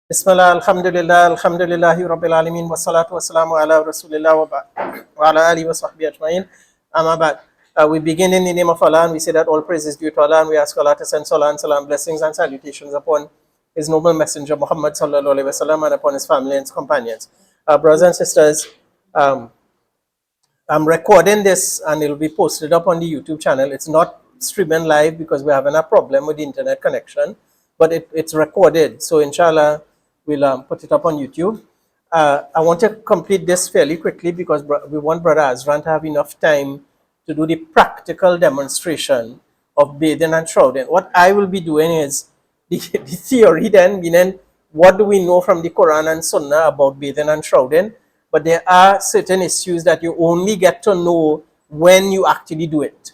Bismillah, alhamdulillahi rabbil alamin, wa salatu wa salamu ala rasulillah wa ala alihi wa sahbihi ajma'in. Amma ba'd. We begin in the name of Allah and we say that all praise is due to Allah and we ask Allah to send salah and salam, blessings and salutations upon His noble messenger Muhammad sallallahu alaihi wasallam and upon his family and his companions. Brothers and sisters, I'm recording this and it will be posted up on the YouTube channel. It's not streaming live because we're having a problem with the internet connection, but it's recorded. So inshallah, we'll put it up on YouTube. I want to complete this fairly quickly because we want Brother Azran to have enough time to do the practical demonstration of bathing and shrouding. What I will be doing is the theory then, meaning what do we know from the Quran and Sunnah about bathing and shrouding, but there are certain issues that you only get to know when you actually do it.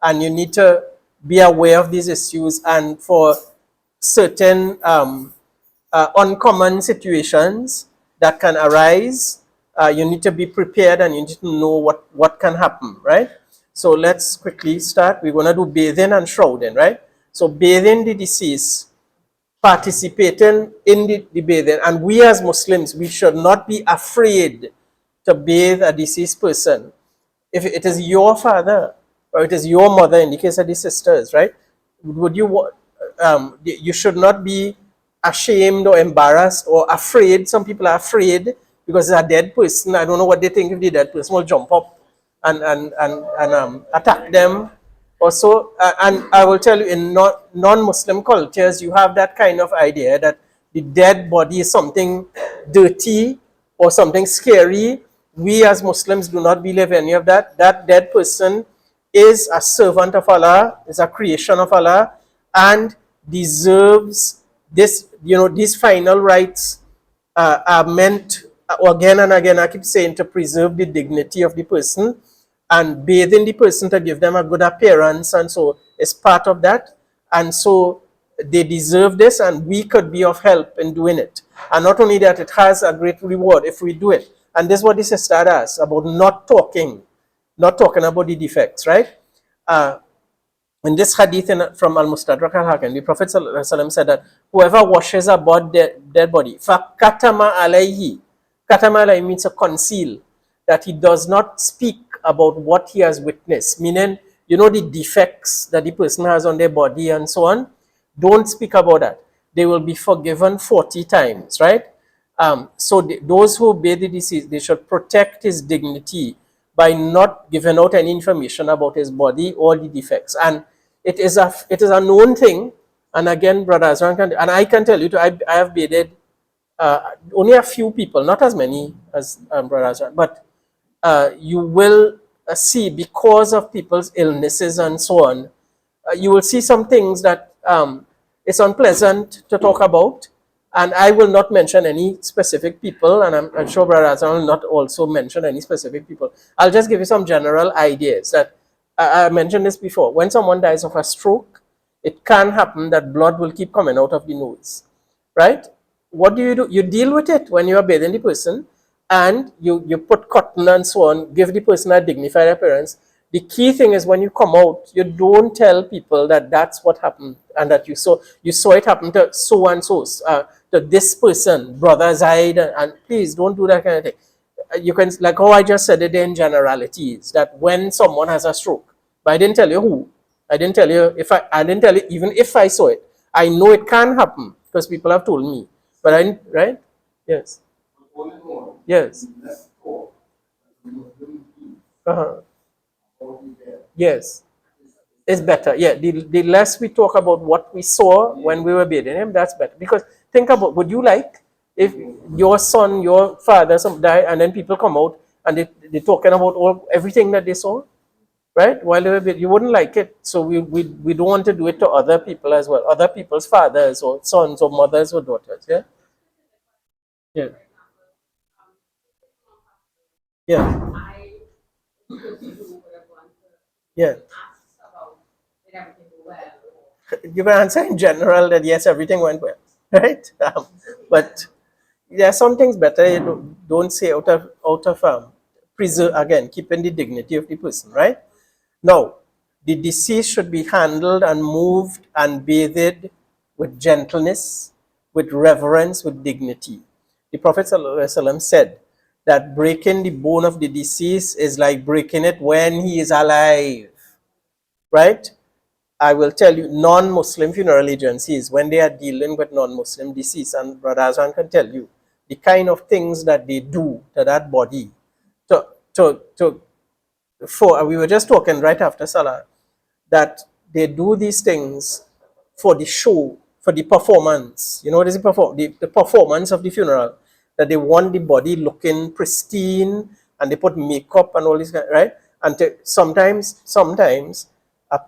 And you need to be aware of these issues, and for certain uncommon situations that can arise, you need to be prepared and you need to know what can happen, right? So let's quickly start. We're going to do bathing and shrouding, right? So bathing the deceased, participating in the bathing, and we as Muslims, we should not be afraid to bathe a deceased person. If it is your father or it is your mother, in the case of the sisters, right? You should not be ashamed or embarrassed or afraid. Some people are afraid because it's a dead person. I don't know what they think if the dead person will jump up and attack them. Also, and I will tell you, in non-Muslim cultures, you have that kind of idea that the dead body is something dirty or something scary. We as Muslims do not believe any of that. That dead person is a servant of Allah, is a creation of Allah, and deserves this, these final rights are meant, again and again, I keep saying, to preserve the dignity of the person, and bathing the person to give them a good appearance, and so it's part of that. And so they deserve this, and we could be of help in doing it. And not only that, it has a great reward if we do it. And this is what the sister asks about not talking about the defects, right? In this hadith from Al-Mustadrak al-Hakim, the Prophet ﷺ said that whoever washes a dead body, فَكَتَمَ عَلَيْهِ, katama alayhi means to conceal, that he does not speak about what he has witnessed, meaning, the defects that the person has on their body and so on, don't speak about that. They will be forgiven 40 times, right? So those who bathe the deceased, they should protect his dignity by not giving out any information about his body or the defects. And it is a known thing. And again, Brother Azran and I can tell you, I have bathed only a few people, not as many as Brother Azran, but you will see, because of people's illnesses and so on, you will see some things that it's unpleasant to talk about. And I will not mention any specific people, and I'm sure Brother Azran will not also mention any specific people. I'll just give you some general ideas that I mentioned this before. When someone dies of a stroke, it can happen that blood will keep coming out of the nose, right? What do? You deal with it when you are bathing the person, and you put cotton and so on, give the person a dignified appearance. The key thing is when you come out, you don't tell people that that's what happened and that you saw it happen to so and so, to this person, brother Zaid, and please don't do that kind of thing. You can, like how I just said it in generalities, that when someone has a stroke, but I didn't tell you who, I didn't tell you I didn't tell you even if I saw it. I know it can happen because people have told me, but I didn't, right? Yes. Yes. Yes. It's better. Yeah, the less we talk about what we saw when we were bathing him, that's better. Because think about, would you like if your son, your father, some die, and then people come out and they're talking about everything that they saw, right? While they were bathing, you wouldn't like it. So we don't want to do it to other people as well, other people's fathers or sons or mothers or daughters. Yeah. Yeah. Yeah. Yeah. You can answer in general that yes, everything went well, right? But there are some things better you don't say out of preserve, again, keeping the dignity of the person, right? Now, the deceased should be handled and moved and bathed with gentleness, with reverence, with dignity. The Prophet ﷺ said that breaking the bone of the deceased is like breaking it when he is alive, right? I will tell you, non-Muslim funeral agencies, when they are dealing with non-Muslim deceased, and Brother Azwan can tell you, the kind of things that they do to that body, to, to, we were just talking right after Salah, that they do these things for the show, for the performance. You know what is the performance of the funeral? That they want the body looking pristine, and they put makeup and all this, right? And sometimes,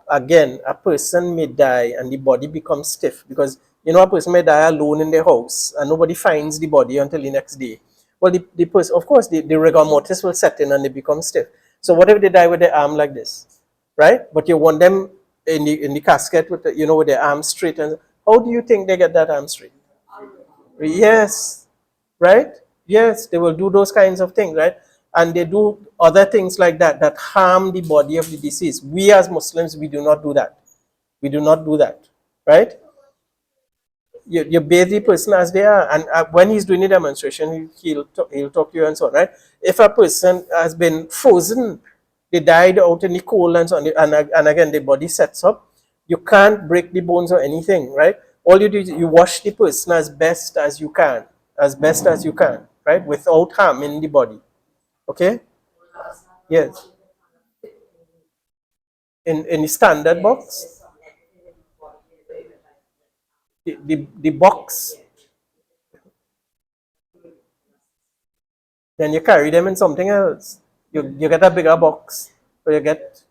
again, a person may die and the body becomes stiff because you know a person may die alone in their house and nobody finds the body until the next day. Well, the person, of course, the rigor mortis will set in and they become stiff. So what if they die with their arm like this, right? But you want them in the casket with with their arms straight. And how do you think they get that arm straight? Yes, right? Yes, they will do those kinds of things, right? And they do other things like that that harm the body of the deceased. We as Muslims, we do not do that. We do not do that, right? You bathe the person as they are, and when he's doing the demonstration, he'll talk to you and so on, right? If a person has been frozen, they died out in the cold and so on, and again the body sets up, you can't break the bones or anything, right? All you do is you wash the person as best as you can, right, without harming the body. Okay? Yes. In the standard box, the box. Then you carry them in something else. You get a bigger box. So you get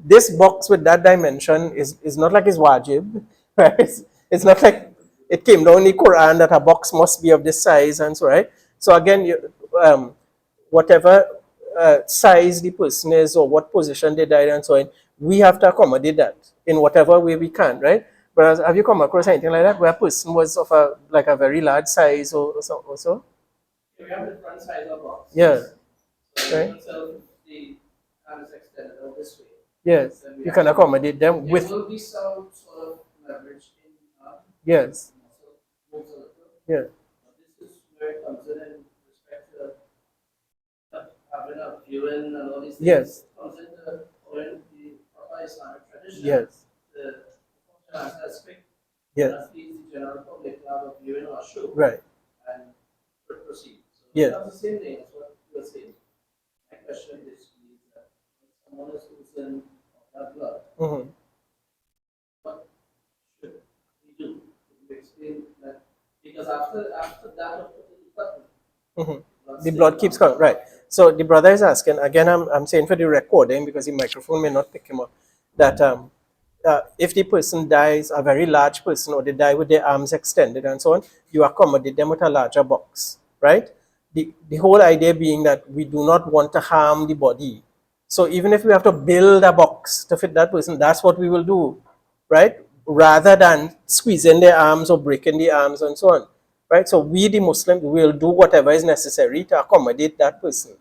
this box with that dimension is not like it's wajib, right? It's not like it came down in the Quran that a box must be of this size and so, right. So again, whatever size the person is or what position they died and so on, we have to accommodate that in whatever way we can, right? But have you come across anything like that where a person was of a very large size or so? We have the front side of the box. Yeah. So Right. the arm is extended out this way. Yes. You can accommodate them There with. will be some sort of leverage in the arm. Yes. So moves a little. Yeah. This is where it comes in respect to having a viewing and all these things. Yes. Comes into when the proper Islamic tradition. Yes. The function aspect. Yes. That leads the general public to have a viewing or a show. Right. And proceed. So Yeah. that's the same thing as what you were saying. My question is that when someone is losing that blood, Mm-hmm. what should we do? Can you explain that? Because after that, Mm-hmm. The blood keeps coming, right? So the brother is asking again. I'm saying for the recording because the microphone may not pick him up. That if the person dies, a very large person, or they die with their arms extended and so on, you accommodate them with a larger box, right? The whole idea being that we do not want to harm the body. So even if we have to build a box to fit that person, that's what we will do, right? Rather than squeezing their arms or breaking the arms and so on, right? So we, the Muslims, will do whatever is necessary to accommodate that person.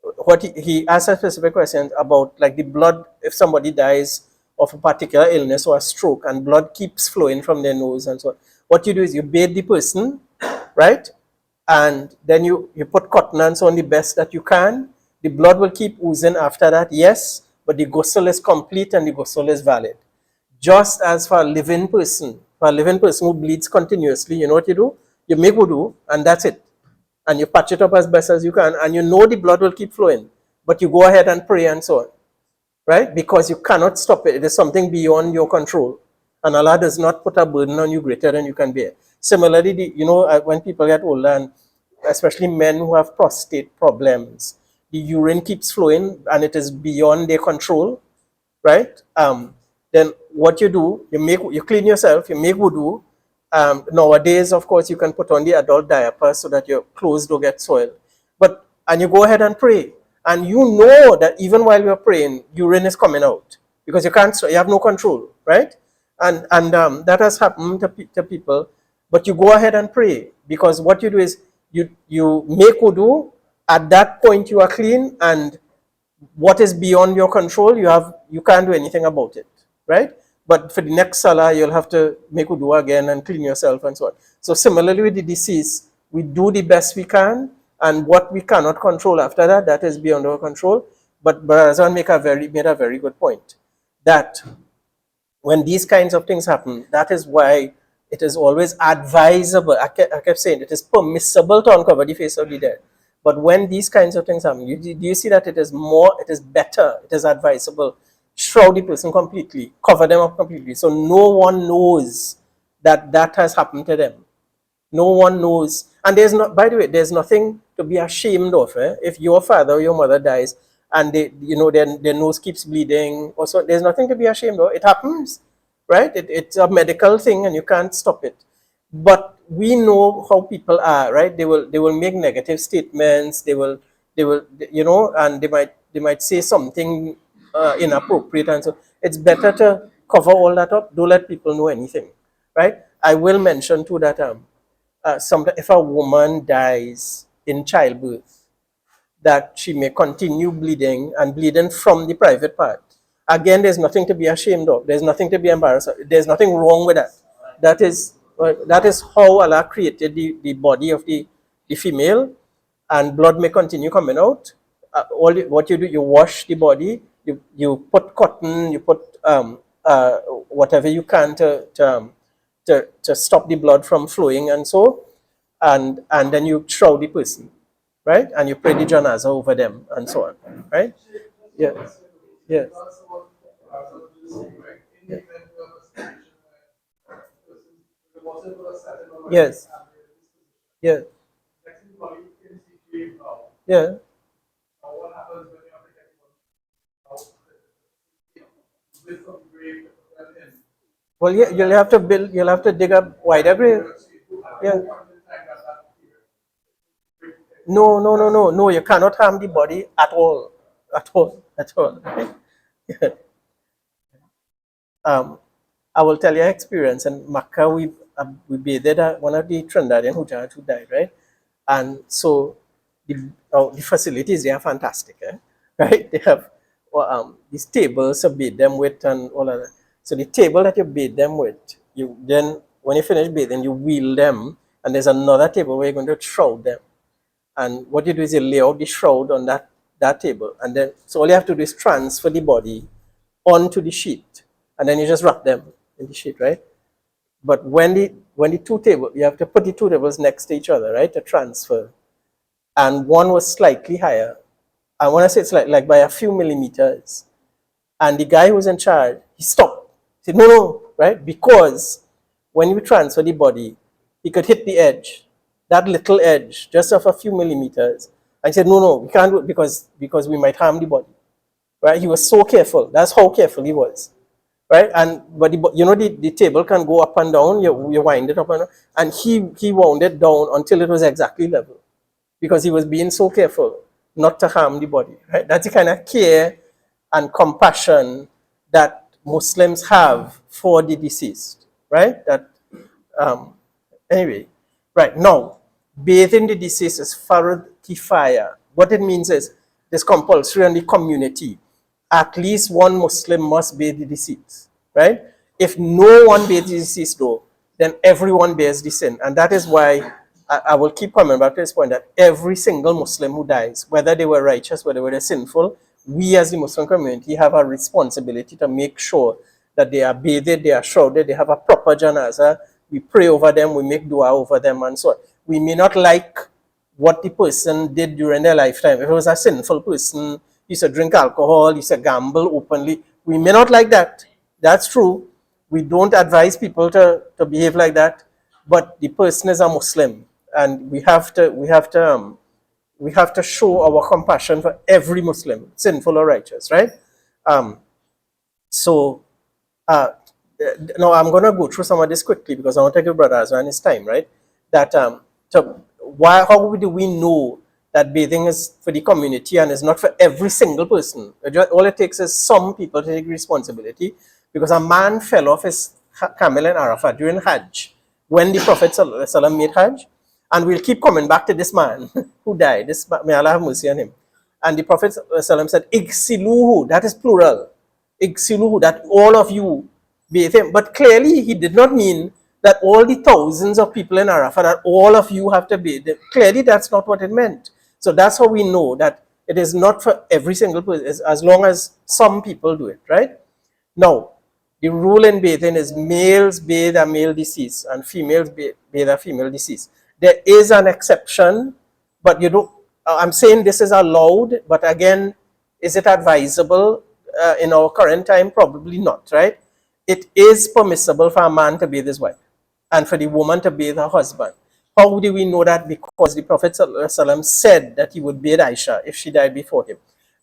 What he asked a specific question about, like the blood, if somebody dies of a particular illness or a stroke and blood keeps flowing from their nose and so on, what you do is you bathe the person, right? And then you put cotton and so on the best that you can. The blood will keep oozing after that, yes, but the ghusl is complete and the ghusl is valid. Just as for a living person who bleeds continuously, you know what you do? You make wudu and that's it. And you patch it up as best as you can, and you know the blood will keep flowing, but you go ahead and pray and so on, right? Because you cannot stop it. It is something beyond your control, and Allah does not put a burden on you greater than you can bear. Similarly, when people get older, and especially men who have prostate problems, the urine keeps flowing and it is beyond their control, right? Then what you do, you clean yourself, you make wudu. Nowadays, of course, you can put on the adult diaper so that your clothes don't get soiled. And you go ahead and pray. And you know that even while you're praying, urine is coming out because you have no control, right? And that has happened to people. But you go ahead and pray because what you do is you make wudu. At that point, you are clean, and what is beyond your control, you can't do anything about it, right? But for the next salah, you'll have to make wudu again and clean yourself and so on. So similarly with the deceased, we do the best we can, and what we cannot control after that, that is beyond our control. But Brother Azwan made a very good point that when these kinds of things happen, that is why it is always advisable. I kept saying it is permissible to uncover the face of the dead. But when these kinds of things happen, do you see that it is better, it is advisable, shroud the person completely, cover them up completely, so no one knows that that has happened to them. No one knows. And there's not, by the way, there's nothing to be ashamed of. If your father or your mother dies and their nose keeps bleeding, or so, there's nothing to be ashamed of. It happens, right? It's a medical thing and you can't stop it. But we know how people are, right? They will make negative statements. And they might say something inappropriate, and so it's better to cover all that up. Don't let people know anything, right? I will mention too that if a woman dies in childbirth, that she may continue bleeding and bleeding from the private part. Again, there's nothing to be ashamed of. There's nothing to be embarrassed of. There's nothing wrong with that. That is how Allah created the body of the female, and blood may continue coming out. What you do, you wash the body, you put cotton, you put whatever you can to stop the blood from flowing, and then you shroud the person, right? And you pray the janazah over them and so on, right? Yeah, yeah, yeah. Yes, yeah, yeah. Well, yeah, you'll have to dig up wider grave. Yeah. No, no, no, no, no. You cannot harm the body at all, at all, at all. Right? um, I will tell you an experience. In Makkah, we bathed one of the Trinidadian Hujjaj who died, right? And so the facilities, they are fantastic, right? They have these tables to bathe them with and all of that. So the table that you bathe them with, you then, when you finish bathing, you wheel them, and there's another table where you're going to shroud them. And what you do is you lay out the shroud on that table, and then so all you have to do is transfer the body onto the sheet, and then you just wrap them in the sheet, right? But when the two tables, you have to put the two tables next to each other, right, to transfer. And one was slightly higher. And when I say it's like by a few millimeters, and the guy who was in charge, he stopped. He said, no, no, right? Because when you transfer the body, he could hit the edge, that little edge, just of a few millimeters. And he said, no, no, we can't do it because we might harm the body, right? He was so careful. That's how careful he was, right? And but the table can go up and down. You wind it up and down, and he wound it down until it was exactly level, because he was being so careful not to harm the body, right? That's the kind of care and compassion that Muslims have for the deceased, right? Anyway, right now, bathing the deceased is farad kifaya. What it means is it's compulsory on the community. At least one Muslim must bathe the deceased, right? If no one bathes the deceased, though, then everyone bears the sin. And that is why I will keep coming back to this point, that every single Muslim who dies, whether they were righteous, whether they were sinful, we as the Muslim community have a responsibility to make sure that they are bathed, they are shrouded, they have a proper janazah. We pray over them, we make dua over them, and so on. We may not like what the person did during their lifetime. If it was a sinful person, he used to drink alcohol, he used to gamble openly, we may not like that. That's true. We don't advise people to behave like that. But the person is a Muslim, and we have to show our compassion for every Muslim, sinful or righteous, right? So now I'm going to go through some of this quickly because I want to give Brother Azwan his time, right? That how do we know that bathing is for the community and is not for every single person? All it takes is some people to take responsibility, because a man fell off his camel in Arafat during Hajj when the Prophet ﷺ made Hajj. And we'll keep coming back to this man who died. May Allah have mercy on him. And the Prophet ﷺ said, Igsiluhu, that is plural. Igsiluhu, that all of you bathe him. But clearly he did not mean that all the thousands of people in Arafat, that all of you have to bathe him. Clearly that's not what it meant. So that's how we know that it is not for every single person, as long as some people do it, right? Now, the rule in bathing is males bathe a male deceased and females bathe a female deceased. There is an exception, but you don't, I'm saying this is allowed, but again, is it advisable in our current time? Probably not, right? It is permissible for a man to bathe his wife and for the woman to bathe her husband. How do we know that? Because the Prophet ﷺ said that he would bathe Aisha if she died before him.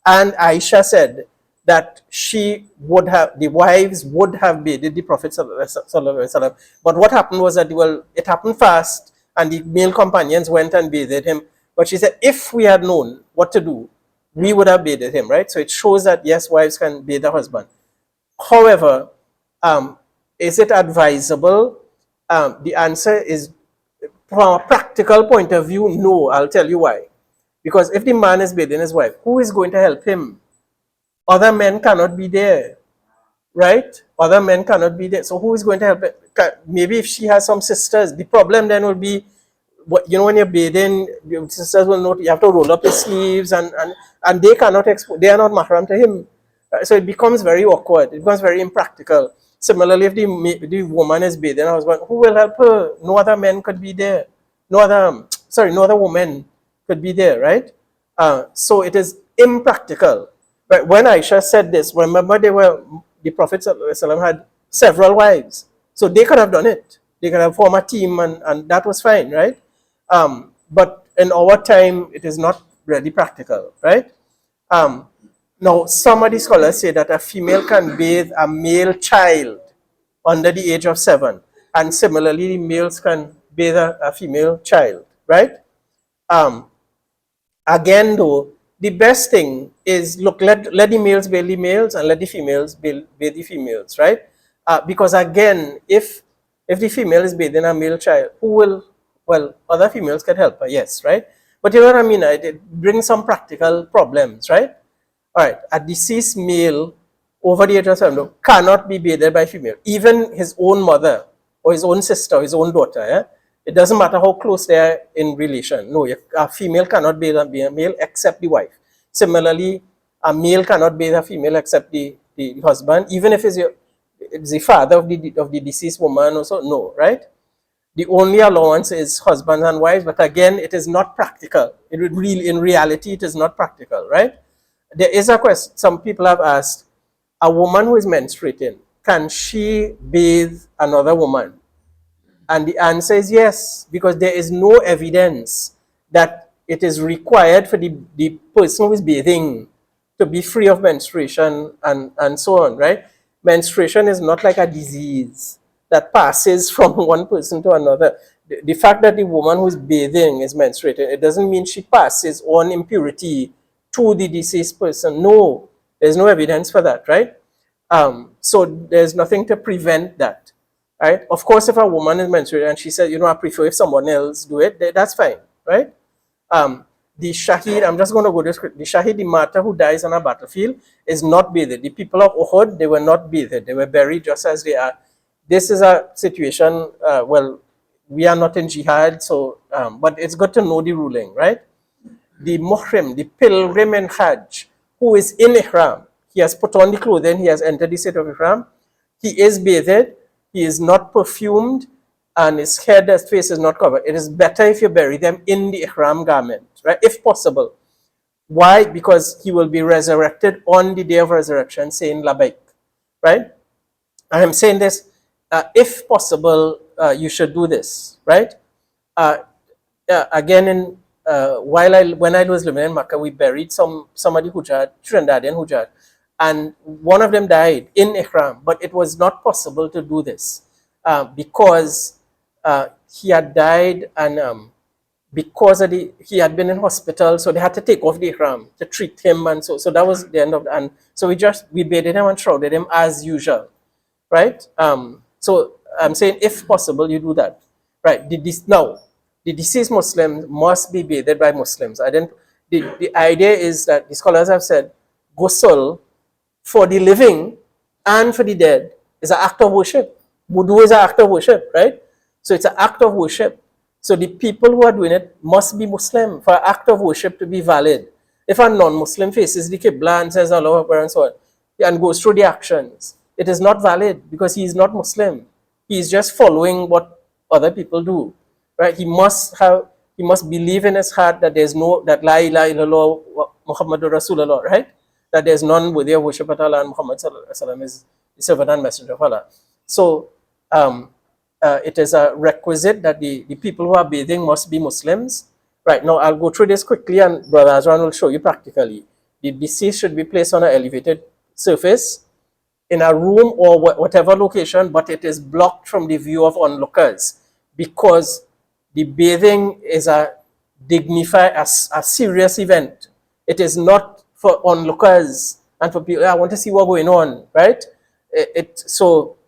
And Aisha said that she would have, the wives would have bathed the Prophet ﷺ. But what happened was that, well, it happened fast and the male companions went and bathed him. But she said, if we had known what to do, we would have bathed him, right? So it shows that, yes, wives can bathe their husband. However, is it advisable? The answer is, from a practical point of view, no. I'll tell you why. Because if the man is bathing his wife, who is going to help him? Other men cannot be there, right? Other men cannot be there. So who is going to help it? Maybe if she has some sisters, the problem then will be, what, you know, when you're bathing, your sisters will know you have to roll up your sleeves, and they cannot they are not mahram to him. So it becomes very awkward. It becomes very impractical. Similarly, if the woman is bathing her husband, who will help her? No other men could be there. No other, no other woman could be there, right? So it is impractical. But when Aisha said this, remember the Prophet ﷺ had several wives. So they could have done it. They could have formed a team, and that was fine, right? But in our time, it is not really practical, right? Now, some of the scholars say that a female can bathe a male child under the age of 7. And similarly, the males can bathe a female child, right? Again, though, the best thing is, look, let the males bathe the males and let the females bathe the females, right? Because again, if the female is bathing a male child, who will, well, other females can help her, yes, right? But you know what I mean? It brings some practical problems, right? All right, a deceased male over the age of 7 cannot be bathed by female, even his own mother or his own sister or his own daughter. Yeah? It doesn't matter how close they are in relation. No, a female cannot bathe a male except the wife. Similarly, a male cannot bathe a female except the husband, even if it's the father of the deceased woman also. No, right? The only allowance is husbands and wives, but again, it is not practical. In reality, it is not practical, right? There is a question some people have asked: a woman who is menstruating, can she bathe another woman? And the answer is yes, because there is no evidence that it is required for the person who is bathing to be free of menstruation and so on, right? Menstruation is not like a disease that passes from one person to another. The fact that the woman who is bathing is menstruating, it doesn't mean she passes on impurity to the deceased person. No, there's no evidence for that, right? So there's nothing to prevent that, right? Of course, if a woman is menstruating and she says, you know, I prefer if someone else do it, that's fine, right? The Shahid, I'm just going to go this quick. The Shahid, the martyr who dies on a battlefield, is not bathed. The people of Uhud, they were not bathed. They were buried just as they are. This is a situation, well, we are not in jihad, so, but it's good to know the ruling, right? The muhrim, the pilgrim in Hajj, who is in ihram, he has put on the clothing, he has entered the state of ihram, he is bathed, he is not perfumed, and his head, his face is not covered. It is better if you bury them in the ihram garment, right? If possible. Why? Because he will be resurrected on the day of resurrection, saying Labaik, right? I am saying this, if possible, you should do this, right? Again, when I was living in Makkah, we buried somebody Hujjat, Trinidadian Hujjat, and one of them died in ihram, but it was not possible to do this because he had died, and because he had been in hospital, so they had to take off the ihram to treat him, and so that was the end of it. And so we bathed him and shrouded him as usual, right? So I'm saying, if possible, you do that, right? Now, the deceased Muslim must be bathed by Muslims. The idea is that the scholars have said ghusl for the living and for the dead It's an act of worship. Wudu is an act of worship, right? So it's an act of worship. So the people who are doing it must be Muslim for an act of worship to be valid. If a non-Muslim faces the Qibla and says Allah Akbar and so on, and goes through the actions, it is not valid because he is not Muslim. He is just following what other people do, right? He must believe in his heart that there's no, that La ilaha illallah Muhammadur Rasulullah, right? That there's none worthy of worship but Allah, and Muhammad sallallahu alaihi wasallam is the servant and messenger of Allah. So it is a requisite that the people who are bathing must be Muslims. Right, now I'll go through this quickly and Brother Azran will show you practically. The deceased should be placed on an elevated surface in a room or whatever location, but it is blocked from the view of onlookers because the bathing is a dignified, a serious event. It is not for onlookers and for people, I want to see what's going on, right? So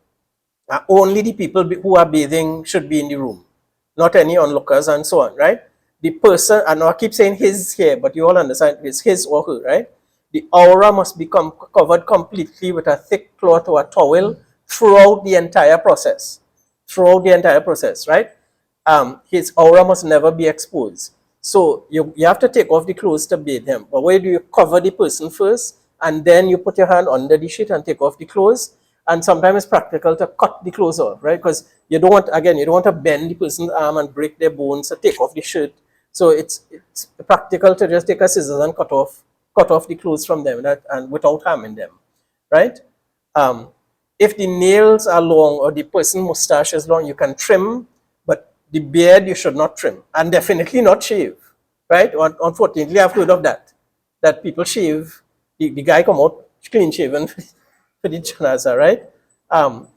only the people who are bathing should be in the room, not any onlookers and so on, right? The person, and I keep saying his here, but you all understand it's his or her, right? The aura must become covered completely with a thick cloth or a towel throughout the entire process. Throughout the entire process, right? His aura must never be exposed. So you have to take off the clothes to bathe him. But where do you cover the person first, and then you put your hand under the sheet and take off the clothes? And sometimes it's practical to cut the clothes off, right? Because you don't want, again, you don't want to bend the person's arm and break their bones, so take off the shirt. So it's practical to just take a scissors and cut off the clothes from them, and without harming them, right? If the nails are long or the person's mustache is long, you can trim, but the beard you should not trim, and definitely not shave, right? Unfortunately, I've heard of that people shave, the guy come out clean shaven for the janaza, right?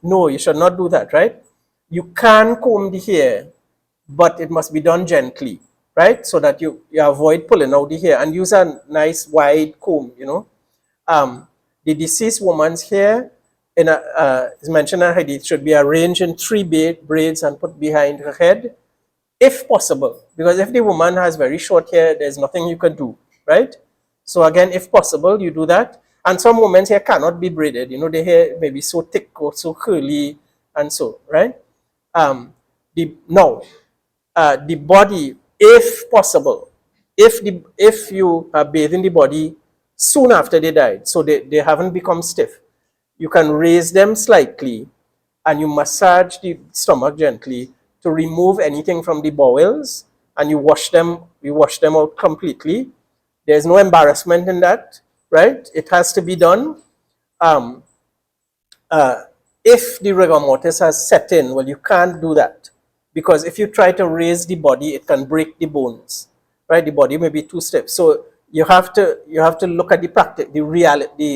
No, you should not do that, right? You can comb the hair, but it must be done gently, right? So that you avoid pulling out the hair, and use a nice wide comb, the deceased woman's hair is mentioned in hadith should be arranged in 3 braids and put behind her head, if possible, because if the woman has very short hair, there's nothing you can do, right? So again, if possible, you do that. And some women's hair cannot be braided, the hair may be so thick or so curly and so, right? The body, if possible, if you are bathing the body soon after they died, so they haven't become stiff, you can raise them slightly and you massage the stomach gently to remove anything from the bowels, and you wash them out completely. There's no embarrassment in that, right? It has to be done. If the rigor mortis has set in, well, you can't do that, because if you try to raise the body, it can break the bones, right? The body may be too stiff. So you have to look at the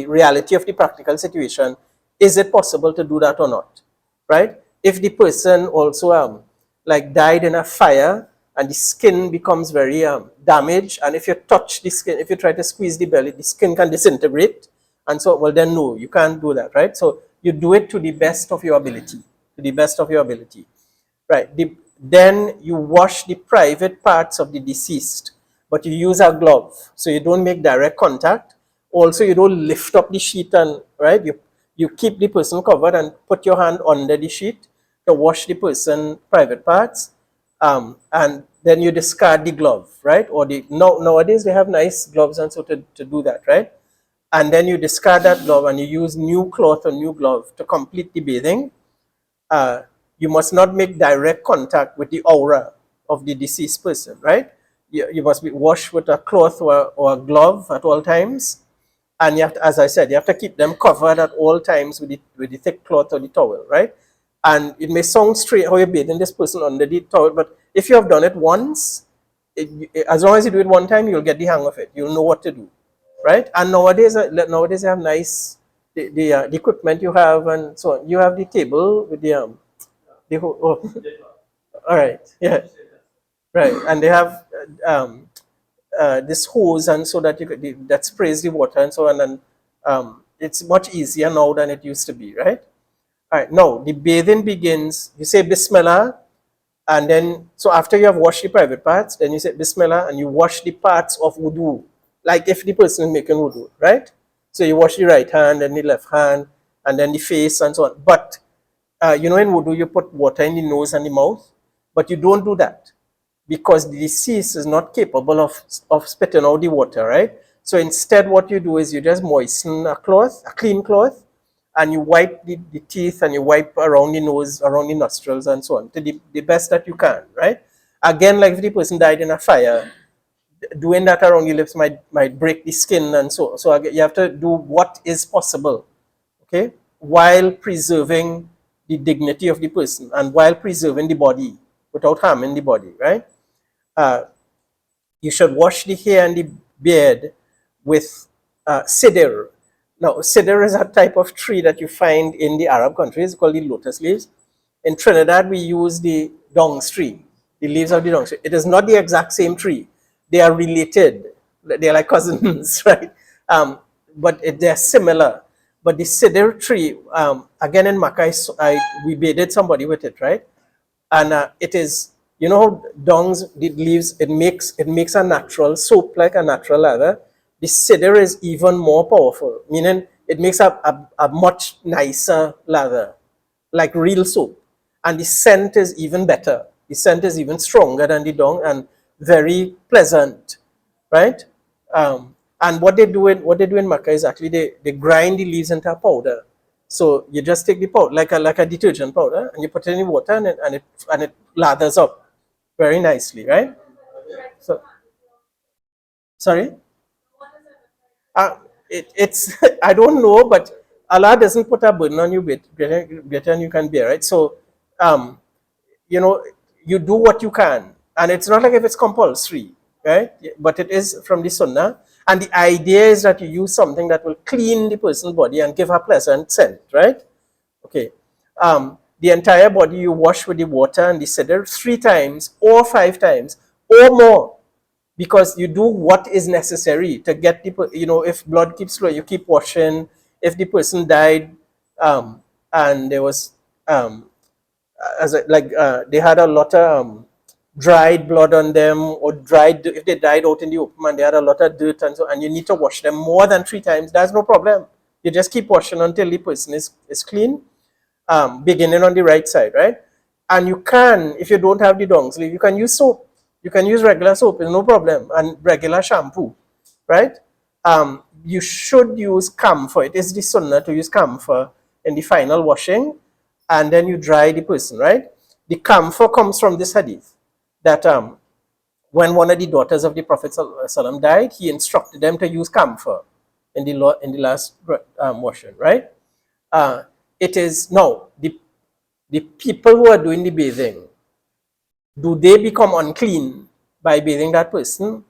reality of the practical situation. Is it possible to do that or not, right? If the person also like died in a fire and the skin becomes very damaged, and if you touch the skin, if you try to squeeze the belly, the skin can disintegrate, and so, well, then no, you can't do that, right? So you do it to the best of your ability, right? Then you wash the private parts of the deceased, but you use a glove, so you don't make direct contact. Also, you don't lift up the sheet, and right, you keep the person covered and put your hand under the sheet to wash the person's private parts, and then you discard the glove, right? Or nowadays they have nice gloves and so to do that, right? And then you discard that glove and you use new cloth or new glove to complete the bathing. You must not make direct contact with the aura of the deceased person, right? You must be washed with a cloth or a glove at all times. And you have to, as I said, you have to keep them covered at all times with the thick cloth or the towel, right? And it may sound strange how you're bathing this person under the towel, but if you have done it once, as long as you do it one time, you'll get the hang of it. You'll know what to do, right? And nowadays you have nice the equipment you have, and so on. You have the table with all right, yeah, right, and they have this hose, and so that that sprays the water and so on, and it's much easier now than it used to be, right? All right, now the bathing begins. You say Bismillah, and then, so after you have washed the private parts, then you say Bismillah, and you wash the parts of wudu, like if the person is making wudu, right? So you wash the right hand and the left hand, and then the face and so on. But you know, in wudu, you put water in the nose and the mouth, but you don't do that because the deceased is not capable of spitting out the water, right? So instead, what you do is you just moisten a cloth, a clean cloth, and you wipe the teeth and you wipe around the nose, around the nostrils, and so on, to the best that you can, right? Again, like if the person died in a fire, doing that around your lips might break the skin, and so you have to do what is possible, okay, while preserving the dignity of the person and while preserving the body without harming the body, right? uh, you should wash the hair and the beard with cedar. Now, cedar is a type of tree that you find in the Arab countries called the lotus leaves. In Trinidad, we use the dongs tree, the leaves of the dongs tree. It is not the exact same tree. They are related. They're like cousins, right? They're similar. But the cedar tree, again in Makkah, we bearded somebody with it, right? And it is, you know how dongs, the leaves, it makes a natural soap, like a natural lather. The cedar is even more powerful, meaning it makes a much nicer lather, like real soap. And the scent is even better. The scent is even stronger than the dong and very pleasant, right? And what they do in Makkah is actually they grind the leaves into a powder. So you just take the powder like a detergent powder, and you put it in water, and it lathers up very nicely, right? So sorry, it's I don't know, but Allah doesn't put a burden on you greater than you can bear, right? So um, you know, you do what you can, and it's not like if it's compulsory, right? But it is from the sunnah, and the idea is that you use something that will clean the person's body and give a pleasant scent, right? Okay. The entire body you wash with the water and the cedar 3 times or 5 times or more, because you do what is necessary to get the, if blood keeps flowing, you keep washing. If the person died, and there was they had a lot of dried blood on them, or if they died out in the open and they had a lot of dirt, and you need to wash them more than 3 times, that's no problem. You just keep washing until the person is clean, beginning on the right side, right? And you can, if you don't have the dung sleeve, you can use soap. You can use regular soap, it's no problem, and regular shampoo, right? You should use camphor. It is the sunnah to use camphor in the final washing, and then you dry the person, right? The camphor comes from this hadith that when one of the daughters of the Prophet ﷺ died, he instructed them to use camphor in the last washing, right? It is now the people who are doing the bathing, do they become unclean by bathing that person?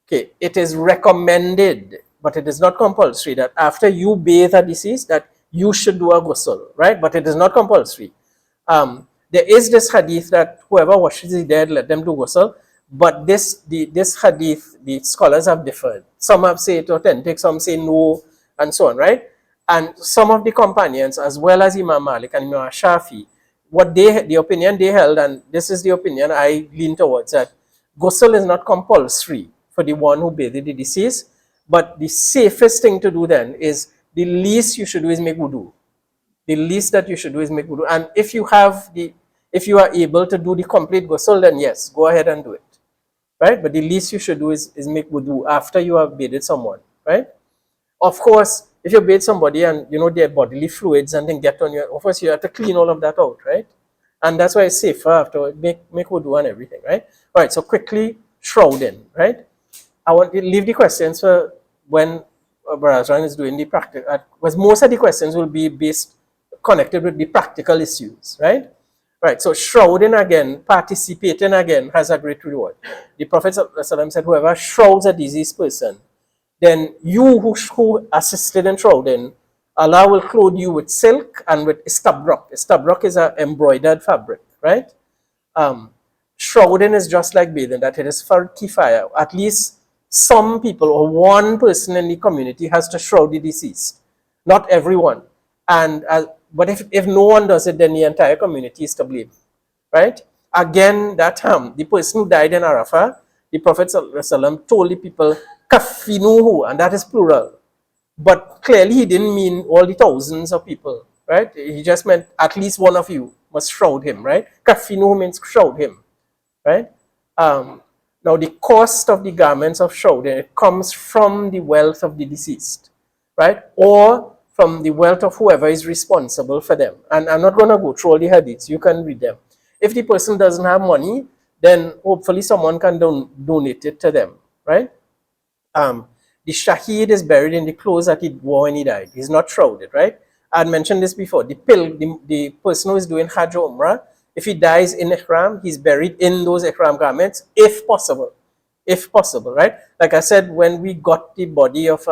Okay, it is recommended, but it is not compulsory, that after you bathe a deceased, that you should do a ghusl, right? But it is not compulsory. There is this hadith that whoever washes the dead, let them do ghusl. But this hadith, the scholars have differed. Some have said it's authentic, some say no, and so on, right? And some of the companions, as well as Imam Malik and Imam Shafi, the opinion they held, and this is the opinion I lean towards, that ghusl is not compulsory for the one who bathed the deceased, but the safest thing to do then is, the least you should do is make wudu. The least that you should do is make wudu. And if you are able to do the complete ghusl, then yes, go ahead and do it, right? But the least you should do is make wudu after you have bathed someone, right? Of course, if you bathe somebody and their bodily fluids and then get on you, of course you have to clean all of that out, right? And that's why it's safer after make wudu and everything, right? All right, so quickly, shrouding, right? I want to leave the questions for when Barazran is doing the practical, because most of the questions will be connected with the practical issues, right? Right, so shrouding again, participating again, has a great reward. The Prophet ﷺ said, whoever shrouds a deceased person, then you who assisted in shrouding, Allah will clothe you with silk and with istabrak. Istabrak is an embroidered fabric, right? Shrouding is just like bathing, that it is for kifaya. At least some people or one person in the community has to shroud the deceased. Not everyone. But if no one does it, then the entire community is to blame, right? Again, that the person who died in Arafah, the Prophet ﷺ told the people, kafinuhu, and that is plural. But clearly he didn't mean all the thousands of people, right? He just meant at least one of you must shroud him, right? Kafinu means shroud him, right? Um, Now the cost of the garments of shrouding, it comes from the wealth of the deceased, right? Or from the wealth of whoever is responsible for them. And I'm not going to go through all the hadiths, you can read them. If the person doesn't have money, then hopefully someone can donate it to them, right? um, the Shaheed is buried in the clothes that he wore when he died. He's not shrouded, right? I had mentioned this before. The person who is doing Hajj or Umrah, if he dies in Ihram, he's buried in those Ihram garments, if possible. If possible, right? Like I said, when we got the body of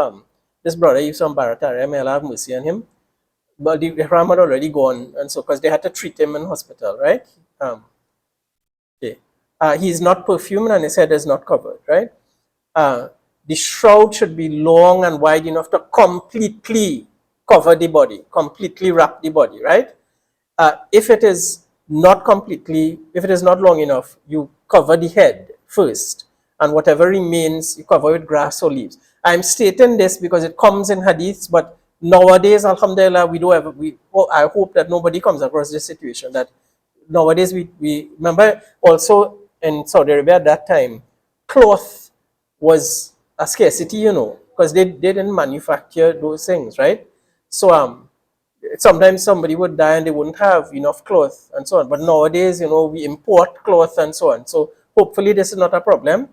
this brother, he's from Baratara, may Allah have mercy on him, but the Ihram had already gone, and so because they had to treat him in hospital, right? Okay. He's not perfumed and his head is not covered, right? uh, the shroud should be long and wide enough to completely cover the body, completely wrap the body, right? If it is not completely, if it is not long enough, you cover the head first, and whatever remains, you cover with grass or leaves. I'm stating this because it comes in hadiths, but nowadays, alhamdulillah, we do have, I hope that nobody comes across this situation that nowadays we remember also in Saudi Arabia at that time, cloth was a scarcity, because they didn't manufacture those things, right? So sometimes somebody would die and they wouldn't have enough cloth and so on. But nowadays, we import cloth and so on. So hopefully this is not a problem.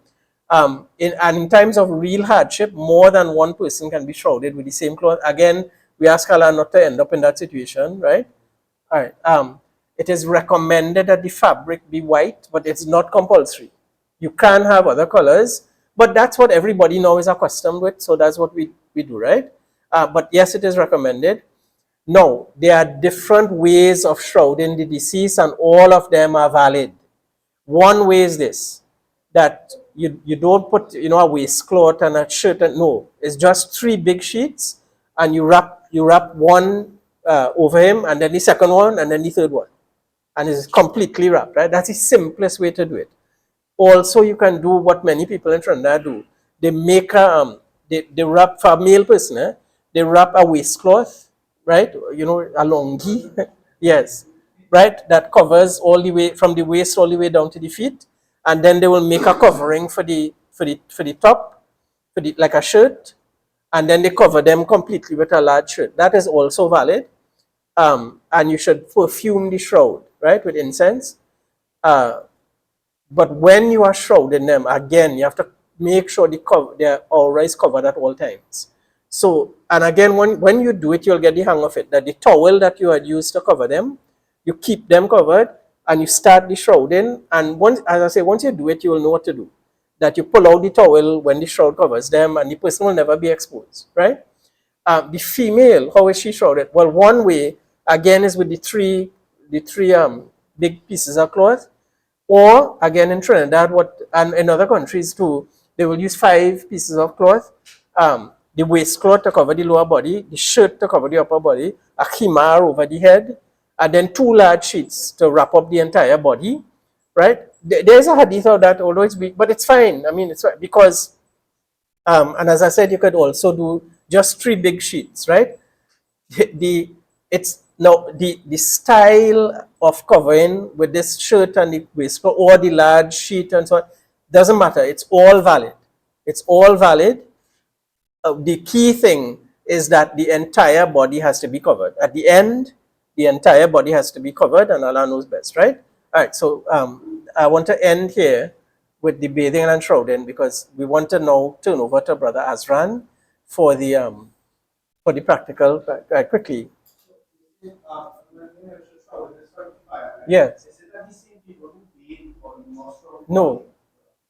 And in times of real hardship, more than one person can be shrouded with the same cloth. Again, we ask Allah not to end up in that situation, right? All right. It is recommended that the fabric be white, but it's not compulsory. You can have other colors, but that's what everybody now is accustomed with, so that's what we do, right? But yes, it is recommended. No, there are different ways of shrouding the deceased, and all of them are valid. One way is this, that you don't put a waistcloth and a shirt, and no, it's just three big sheets, and you wrap one over him, and then the second one, and then the third one, and it's completely wrapped, right? That's the simplest way to do it. Also, you can do what many people in Trinidad do. They make they wrap for a male person. They wrap a waistcloth, right? A longi, yes, right. That covers all the way from the waist all the way down to the feet, and then they will make a covering for the top, like a shirt, and then they cover them completely with a large shirt. That is also valid. And you should perfume the shroud, right, with incense. But when you are shrouding them, again, you have to make sure they are always covered at all times. So, and again, when you do it, you'll get the hang of it, that the towel that you had used to cover them, you keep them covered, and you start the shrouding. And once, as I say, once you do it, you will know what to do. That you pull out the towel when the shroud covers them, and the person will never be exposed, right? The female, how is she shrouded? Well, one way, again, is with the three big pieces of cloth. Or again in Trinidad, and in other countries too, they will use 5 pieces of cloth. The waistcloth to cover the lower body, the shirt to cover the upper body, a khimar over the head, and then 2 large sheets to wrap up the entire body, right? There's a hadith of that, although it's big, but it's fine. I mean, it's fine because, and as I said, you could also do just 3 big sheets, right? The style of covering with this shirt and the waistcoat or the large sheet and so on doesn't matter. It's all valid. It's all valid. The key thing is that the entire body has to be covered. At the end, the entire body has to be covered, and Allah knows best, right? All right. So I want to end here with the bathing and shrouding because we want to now turn over to Brother Azran for the practical quickly. Yes. No.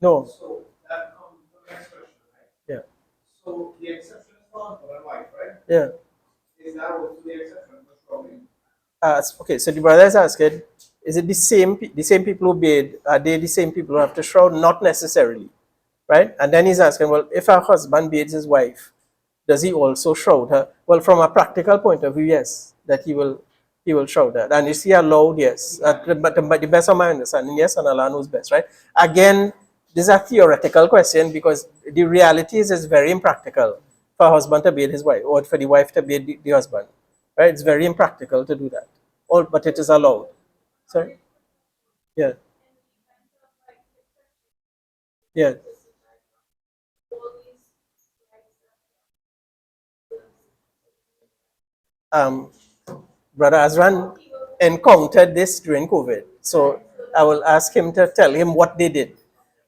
No. So that comes to the next question, right? Yeah. So the exception is for husband and wife, right? Yeah. Is that also the exception for shrouding? Okay, so the brother is asking, is it the same people who bathe? Are they the same people who have to shroud? Not necessarily, right? And then he's asking, well, if a husband bathes his wife, does he also shroud her? Well, from a practical point of view, yes, that he will shroud her. And is he allowed? Yes. But the best of my understanding, yes, and Allah knows best, right? Again, this is a theoretical question because the reality is it's very impractical for a husband to bathe his wife or for the wife to bathe the husband. Right? It's very impractical to do that. But it is allowed. Sorry? Yeah. Yeah. Um, Brother Azran encountered this during COVID. So I will ask him to tell him what they did.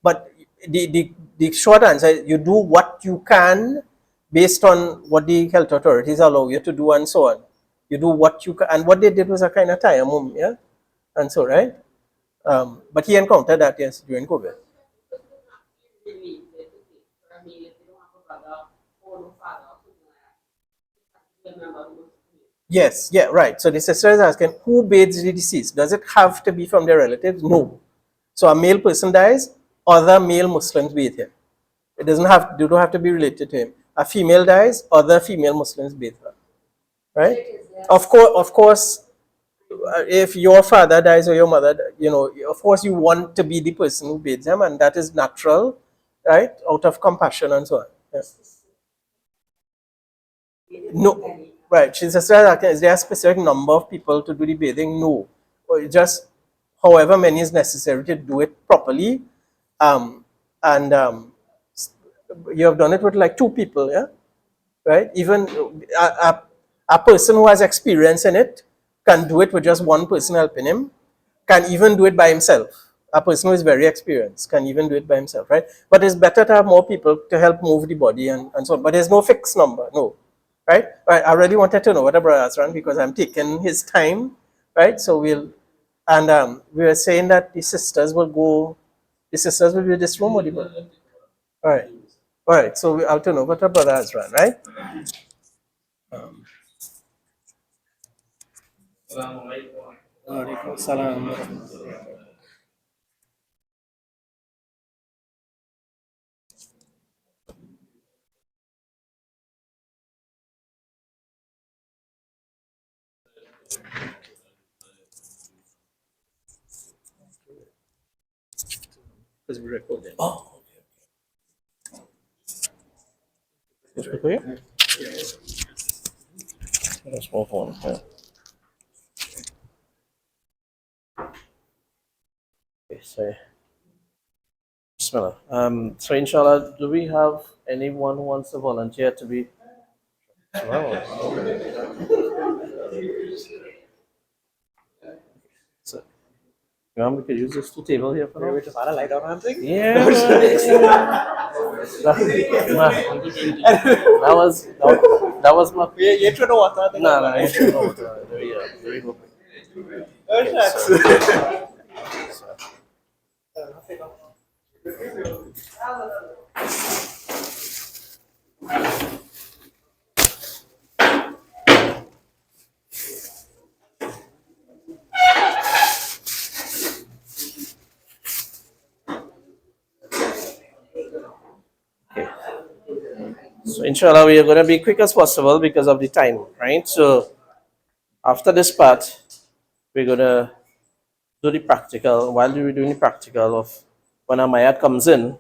But the short answer is you do what you can based on what the health authorities allow you to do and so on. You do what you can. And what they did was a kind of tayammum, yeah? And so, right? But he encountered that, yes, during COVID. Yes, yeah, right. So the sister is asking, who bathes the deceased? Does it have to be from their relatives? No. So a male person dies, other male Muslims bathe him. It doesn't have, you don't have to be related to him. A female dies, other female Muslims bathe her. Right? Of course, if your father dies or your mother, of course you want to be the person who bathes them, and that is natural, right? Out of compassion and so on. Yeah. No, right. She's just asking, is there a specific number of people to do the bathing? No. Or just however many is necessary to do it properly. And you have done it with like two people, yeah? Right? Even a person who has experience in it can do it with just one person helping him, can even do it by himself. A person who is very experienced can even do it by himself, right? But it's better to have more people to help move the body and so on. But there's no fixed number, no. Right? Right. I really wanted to know what the brothers run because I'm taking his time, right? So and we were saying that the sisters will be in this room or the brother? All right. All right. So I'll turn over to Brother Azran, right? Alaikum salam. Because we're recording. Oh, okay. That's more fun. Yeah. Okay, so, Bismillah. So inshallah, do we have anyone who wants to volunteer to be? Well, so, we could use this two table here for now. Just add a light on something. Yeah. That was my. Yeah, you should know what that. No, no, you should know what that. There you go. Okay. So inshallah, we are going to be quick as possible because of the time, right? So after this part, we're going to do the practical. While we're doing the practical of when a mayat comes in,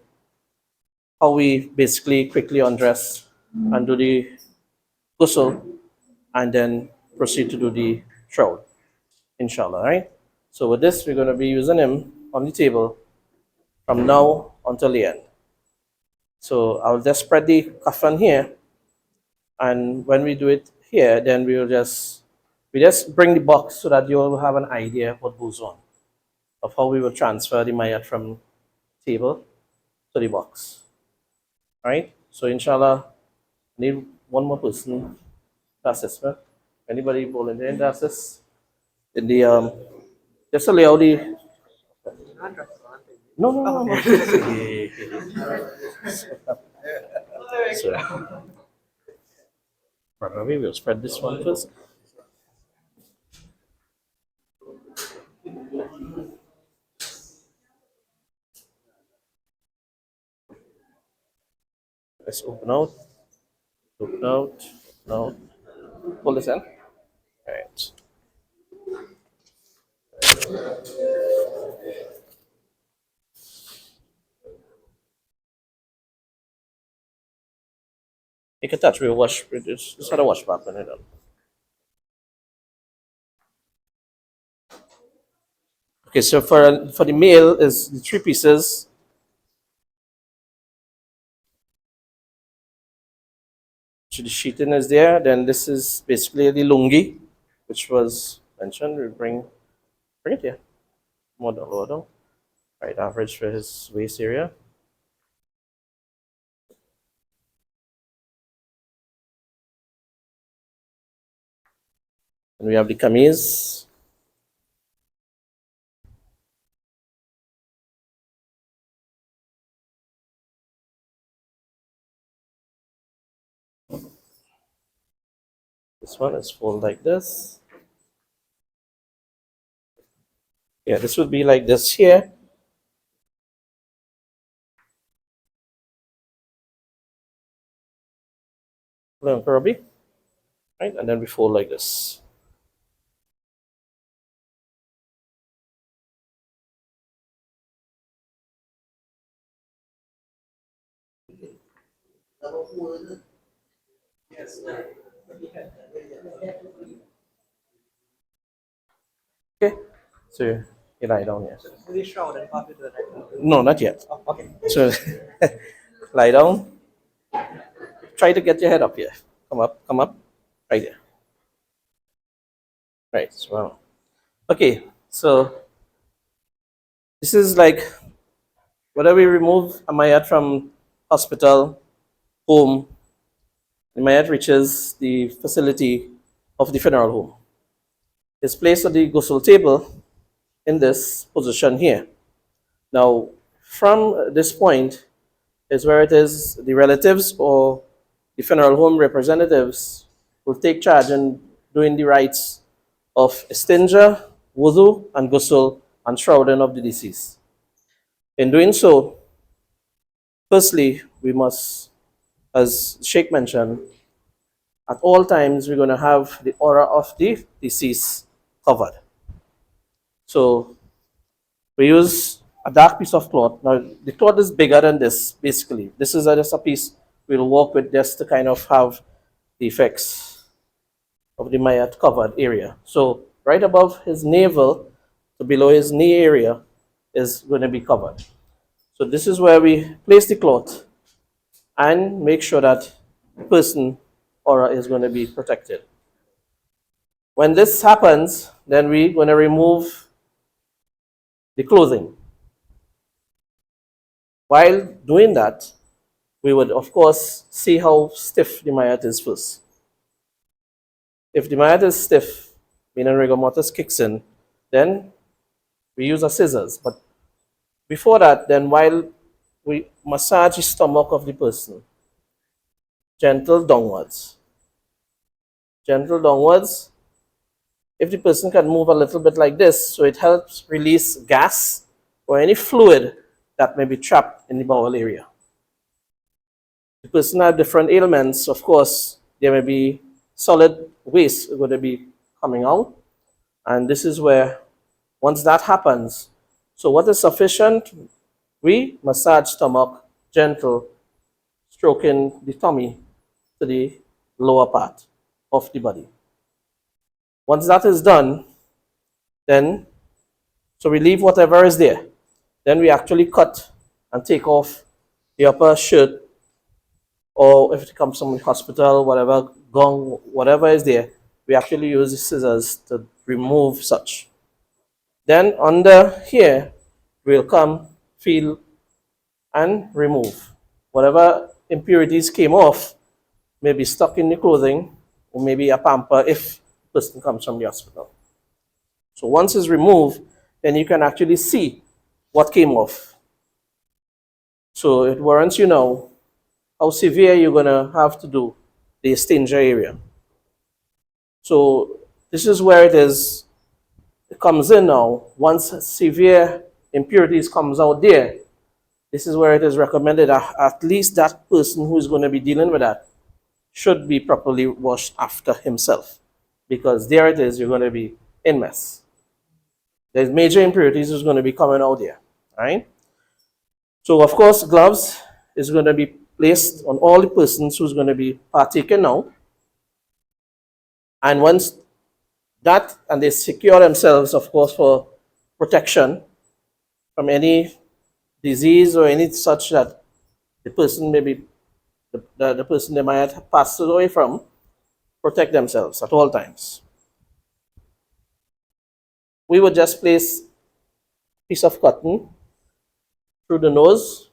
how we basically quickly undress and do the ghusl and then proceed to do the shroud, inshallah, right? So with this, we're going to be using him on the table from now until the end. So I'll just spread the kafan here, and when we do it here, then we just bring the box so that you'll have an idea what goes on of how we will transfer the mayat from table to the box. All right. So inshallah, need one more person to assist me. Anybody volunteering to assist in the just to lay out the no. So, probably we'll spread this one first. Let's open out, open out, open out. Pull this in. All right. You can touch. We'll wash. Just had a wash back when I done. Okay, so for the male is the 3 pieces. So the sheeting is there. Then this is basically the lungi, which was mentioned. We bring it here. More down, lower down. Right, average for his waist area. And we have the kameez. This one is fold like this. Yeah, this would be like this here. Probably. Right, and then we fold like this. Okay, so you lie down here. Fully shrouded after the No, not yet. Oh, okay. So lie down. Try to get your head up here. Come up. Right there. Right, so okay, so this is like whether we remove a mayat from hospital, home, the mayat reaches the facility of the funeral home. It's placed on the ghusl table in this position here. Now, from this point is where it is the relatives or the funeral home representatives will take charge in doing the rites of istinja, wudu, and ghusl and shrouding of the deceased. In doing so, firstly, we must, as Sheikh mentioned, at all times we're going to have the aura of the deceased covered. So we use a dark piece of cloth. Now, the cloth is bigger than this, basically. This is just a piece we'll work with just to kind of have the effects of the mayat covered area. So right above his navel to below his knee area is going to be covered. So this is where we place the cloth and make sure that the person aura is going to be protected. When this happens, then we're going to remove the clothing. While doing that, we would of course see how stiff the mayat is first. If the mayat is stiff, meaning rigor mortis kicks in, then we use our scissors. But before that, then while we massage the stomach of the person, gentle downwards. Gentle downwards. If the person can move a little bit like this, so it helps release gas or any fluid that may be trapped in the bowel area. The person has different ailments, of course, there may be solid waste going to be coming out. And this is where, once that happens, so what is sufficient? We massage stomach, gentle, stroking the tummy to the lower part of the body. Once that is done, then, so we leave whatever is there. Then we actually cut and take off the upper shirt, or if it comes from the hospital, whatever, gong, whatever is there, we actually use the scissors to remove such. Then under here, we'll come, feel, and remove. Whatever impurities came off may be stuck in the clothing, or maybe a pamper if the person comes from the hospital. So once it's removed, then you can actually see what came off. So it warrants you know how severe you're going to have to do the stinger area. So this is where it comes in now. Once severe impurities comes out there, this is where it is recommended that at least that person who is going to be dealing with that should be properly washed after himself. Because there it is, you're going to be in mess. There's major impurities is going to be coming out there, right? So of course, gloves is going to be placed on all the persons who's going to be partaking now. And once that, and they secure themselves, of course, for protection from any disease or any such that the person may be, the person they might have passed away from, protect themselves at all times. We would just place a piece of cotton through the nose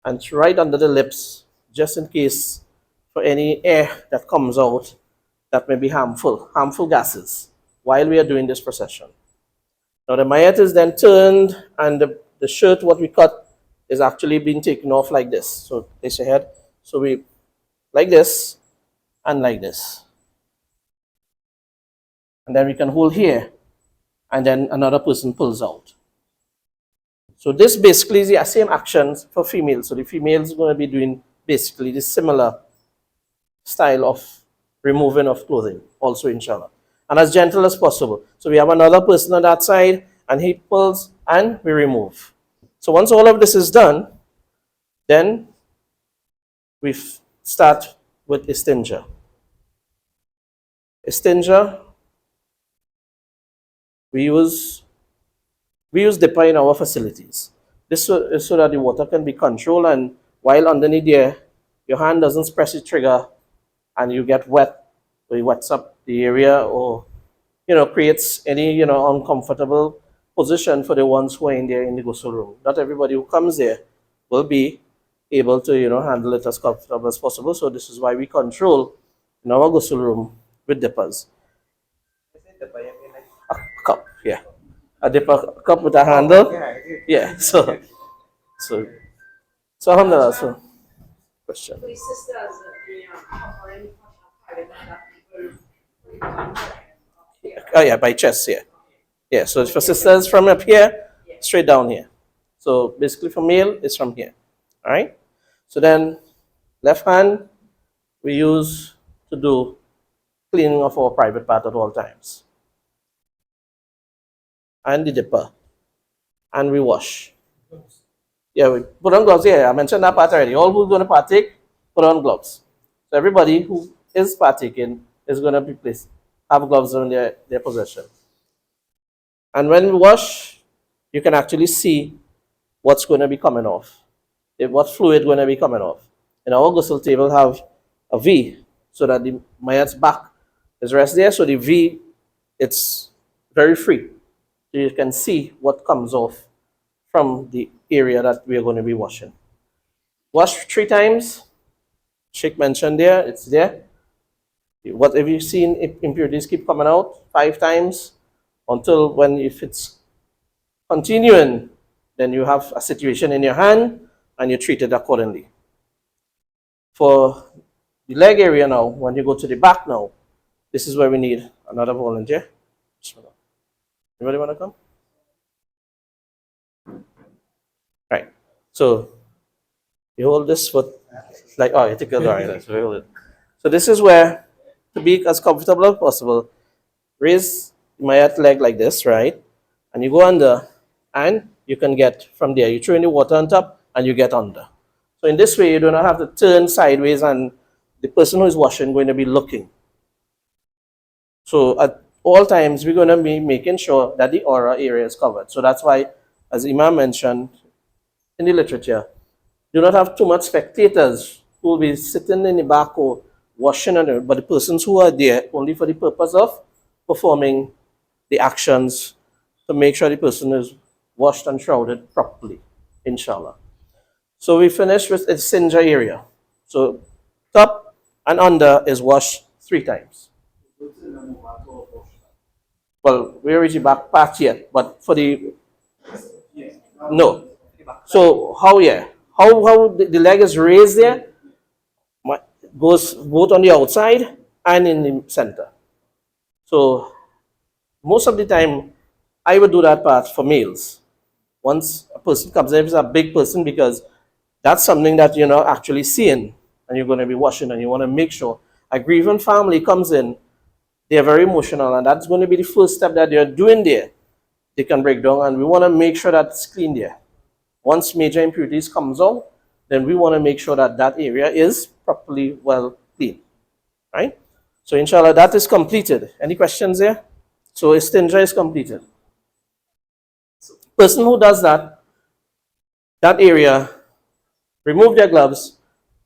and right under the lips, just in case for any air that comes out that may be harmful gases, while we are doing this procession. Now the mayat is then turned, and the shirt, what we cut, is actually being taken off like this. So place your head. So we, like this, and like this. And then we can hold here, and then another person pulls out. So this basically is the same actions for females. So the females are going to be doing basically the similar style of removing of clothing, also inshallah. And as gentle as possible. So we have another person on that side, and he pulls, and we remove. So once all of this is done, then we start with istinja. Istinja, we use dipper in our facilities. This is so that the water can be controlled, and while underneath there, your hand doesn't press the trigger and you get wet, or it wets up the area, or creates any uncomfortable position for the ones who are in there in the ghusl room. Not everybody who comes there will be able to handle it as comfortable as possible. So this is why we control in our ghusl room with dippers. A cup, yeah. A dipper cup with a handle. Yeah. So alhamdulillah. So question. Oh yeah, by chest, yeah. Yeah, so for sisters from up here, straight down here. So basically for male, it's from here. All right? So then left hand, we use to do cleaning of our private part at all times. And the dipper. And we wash. Yeah, we put on gloves. Yeah, I mentioned that part already. All who's going to partake, put on gloves. So everybody who is partaking is going to be placed, have gloves in their possession. And when we wash, you can actually see what's going to be coming off, what fluid going to be coming off. In our ghusl table have a V, so that the mayat's back is rest there. So the V, it's very free. So you can see what comes off from the area that we are going to be washing. Wash 3 times. Sheikh mentioned there, it's there. Whatever you've seen, impurities keep coming out 5 times until when, if it's continuing, then you have a situation in your hand and you treat it accordingly. For the leg area now, when you go to the back now, this is where we need another volunteer. Anybody want to come? Right. So you hold this foot like, oh, you take it, all right. So this is where, to be as comfortable as possible, raise my leg like this, right? And you go under, and you can get from there. You throw in the water on top, and you get under. So in this way, you do not have to turn sideways, and the person who is washing going to be looking. So at all times, we're going to be making sure that the aura area is covered. So that's why, as Imam mentioned in the literature, do not have too much spectators who will be sitting in the back or washing, but the persons who are there only for the purpose of performing the actions to make sure the person is washed and shrouded properly, inshallah. So we finished with the sinja area. So top and under is washed 3 times. Well, we already back part yet, but for the no. So how the leg is raised there, goes both on the outside and in the center. So most of the time, I would do that part for males. Once a person comes in, it's a big person, because that's something that you're not actually seeing, and you're going to be washing, and you want to make sure a grieving family comes in. They're very emotional, and that's going to be the first step that they're doing there. They can break down, and we want to make sure that's clean there. Once major impurities comes out, then we want to make sure that that area is properly well cleaned, right? So inshallah, that is completed. Any questions there? So istinja is completed. Person who does that area, remove their gloves,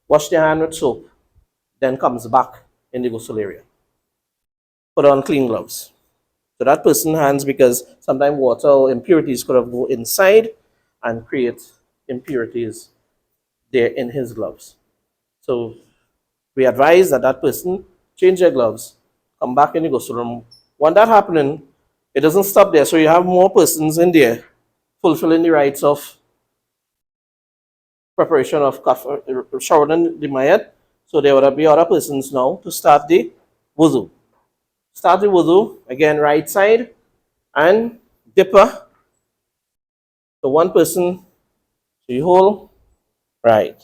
wash their hand with soap, then comes back in the ghusl area. Put on clean gloves. So that person's hands, because sometimes water or impurities could have go inside and create impurities there in his gloves. So we advise that that person change their gloves, come back in the ghusl room. When that happening, it doesn't stop there. So you have more persons in there fulfilling the rites of preparation of showering the mayat. So there would be other persons now to start the wuzu. Start the wuzu, again right side and dipper. So one person, so you hold, right.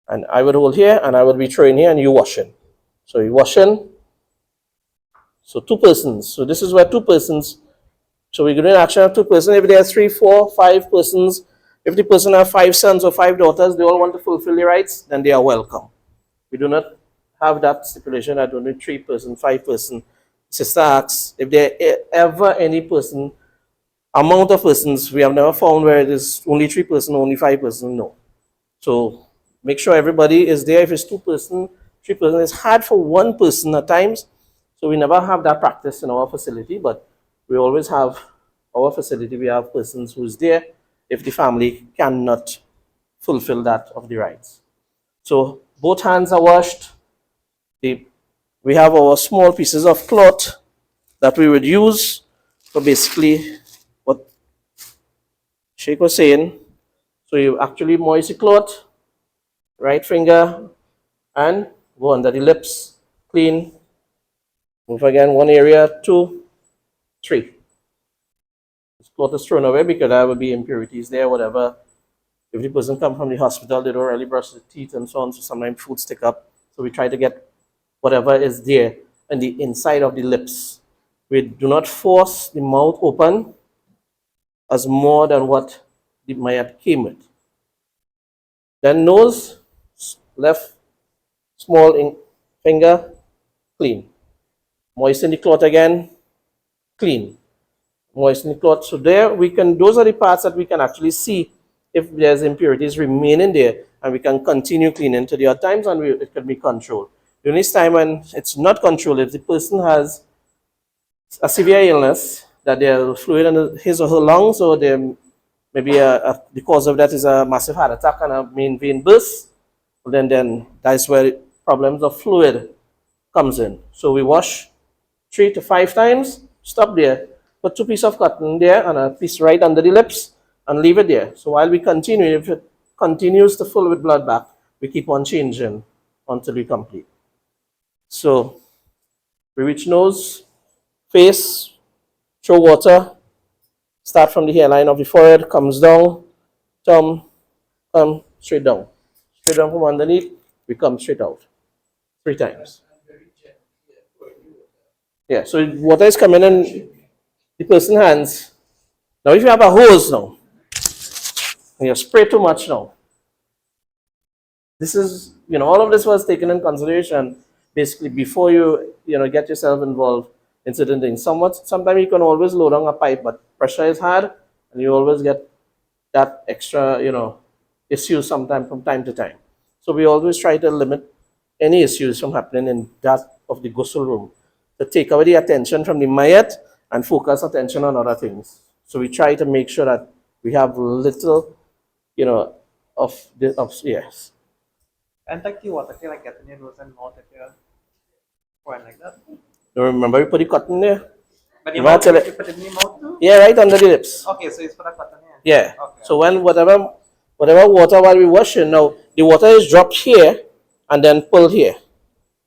And I would hold here and I would be throwing here and you washing. So you washing. So two persons. So this is where two persons. So we're doing action of two persons. If there are 3, 4, 5 persons, if the person have 5 sons or 5 daughters, they all want to fulfill the rights, then they are welcome. We do not have that stipulation that only 3 person, 5 person. Sister asks, if there ever any person, amount of persons, we have never found where it is only 3 person, only 5 person, no. So make sure everybody is there. If it's 2 person, 3 person, it's hard for 1 person at times. So we never have that practice in our facility, but we always have our facility, we have persons who's there if the family cannot fulfill that of the rights. So both hands are washed. We have our small pieces of cloth that we would use for basically what Sheikh was saying. So you actually moist the cloth, right finger, and go under the lips, clean. Move again, 1 area, 2, 3. This cloth is thrown away because there will be impurities there, whatever. If the person come from the hospital, they don't really brush their teeth and so on, so sometimes food stick up. So we try to get whatever is there in the inside of the lips. We do not force the mouth open as more than what the mayat came with. Then nose, left small finger, clean. Moisten the cloth again, clean. Moisten the cloth. So there we can, those are the parts that we can actually see if there's impurities remaining there, and we can continue cleaning to the other times, and it can be controlled. The only time when it's not controlled, if the person has a severe illness, that there's fluid in his or her lungs, or there maybe the cause of that is a massive heart attack and a main vein burst, then that's where problems of fluid comes in. So we wash 3 to 5 times, stop there, put 2 pieces of cotton there and a piece right under the lips and leave it there. So while we continue, if it continues to fill with blood back, we keep on changing until we complete. So we reach nose, face, throw water, start from the hairline of the forehead, comes down, thumb, come straight down. Straight down from underneath, we come straight out. 3 times. Yeah, so water is coming in the person's hands. Now if you have a hose now, and you spray too much now, this is, all of this was taken in consideration basically before you, get yourself involved in certain things. Sometimes you can always load down a pipe, but pressure is hard, and you always get that extra, issues sometime from time to time. So we always try to limit any issues from happening in that of the ghusl room, to take away the attention from the mayat and focus attention on other things. So we try to make sure that we have little, yes. And like the water can like get in your nose and mouth if you're going like that. Remember we put the cotton there? But you put it in your mouth too? Yeah, right under the lips. Okay, so it's put a cotton here. Yeah. Okay. So when whatever water while we washing, now the water is dropped here and then pulled here.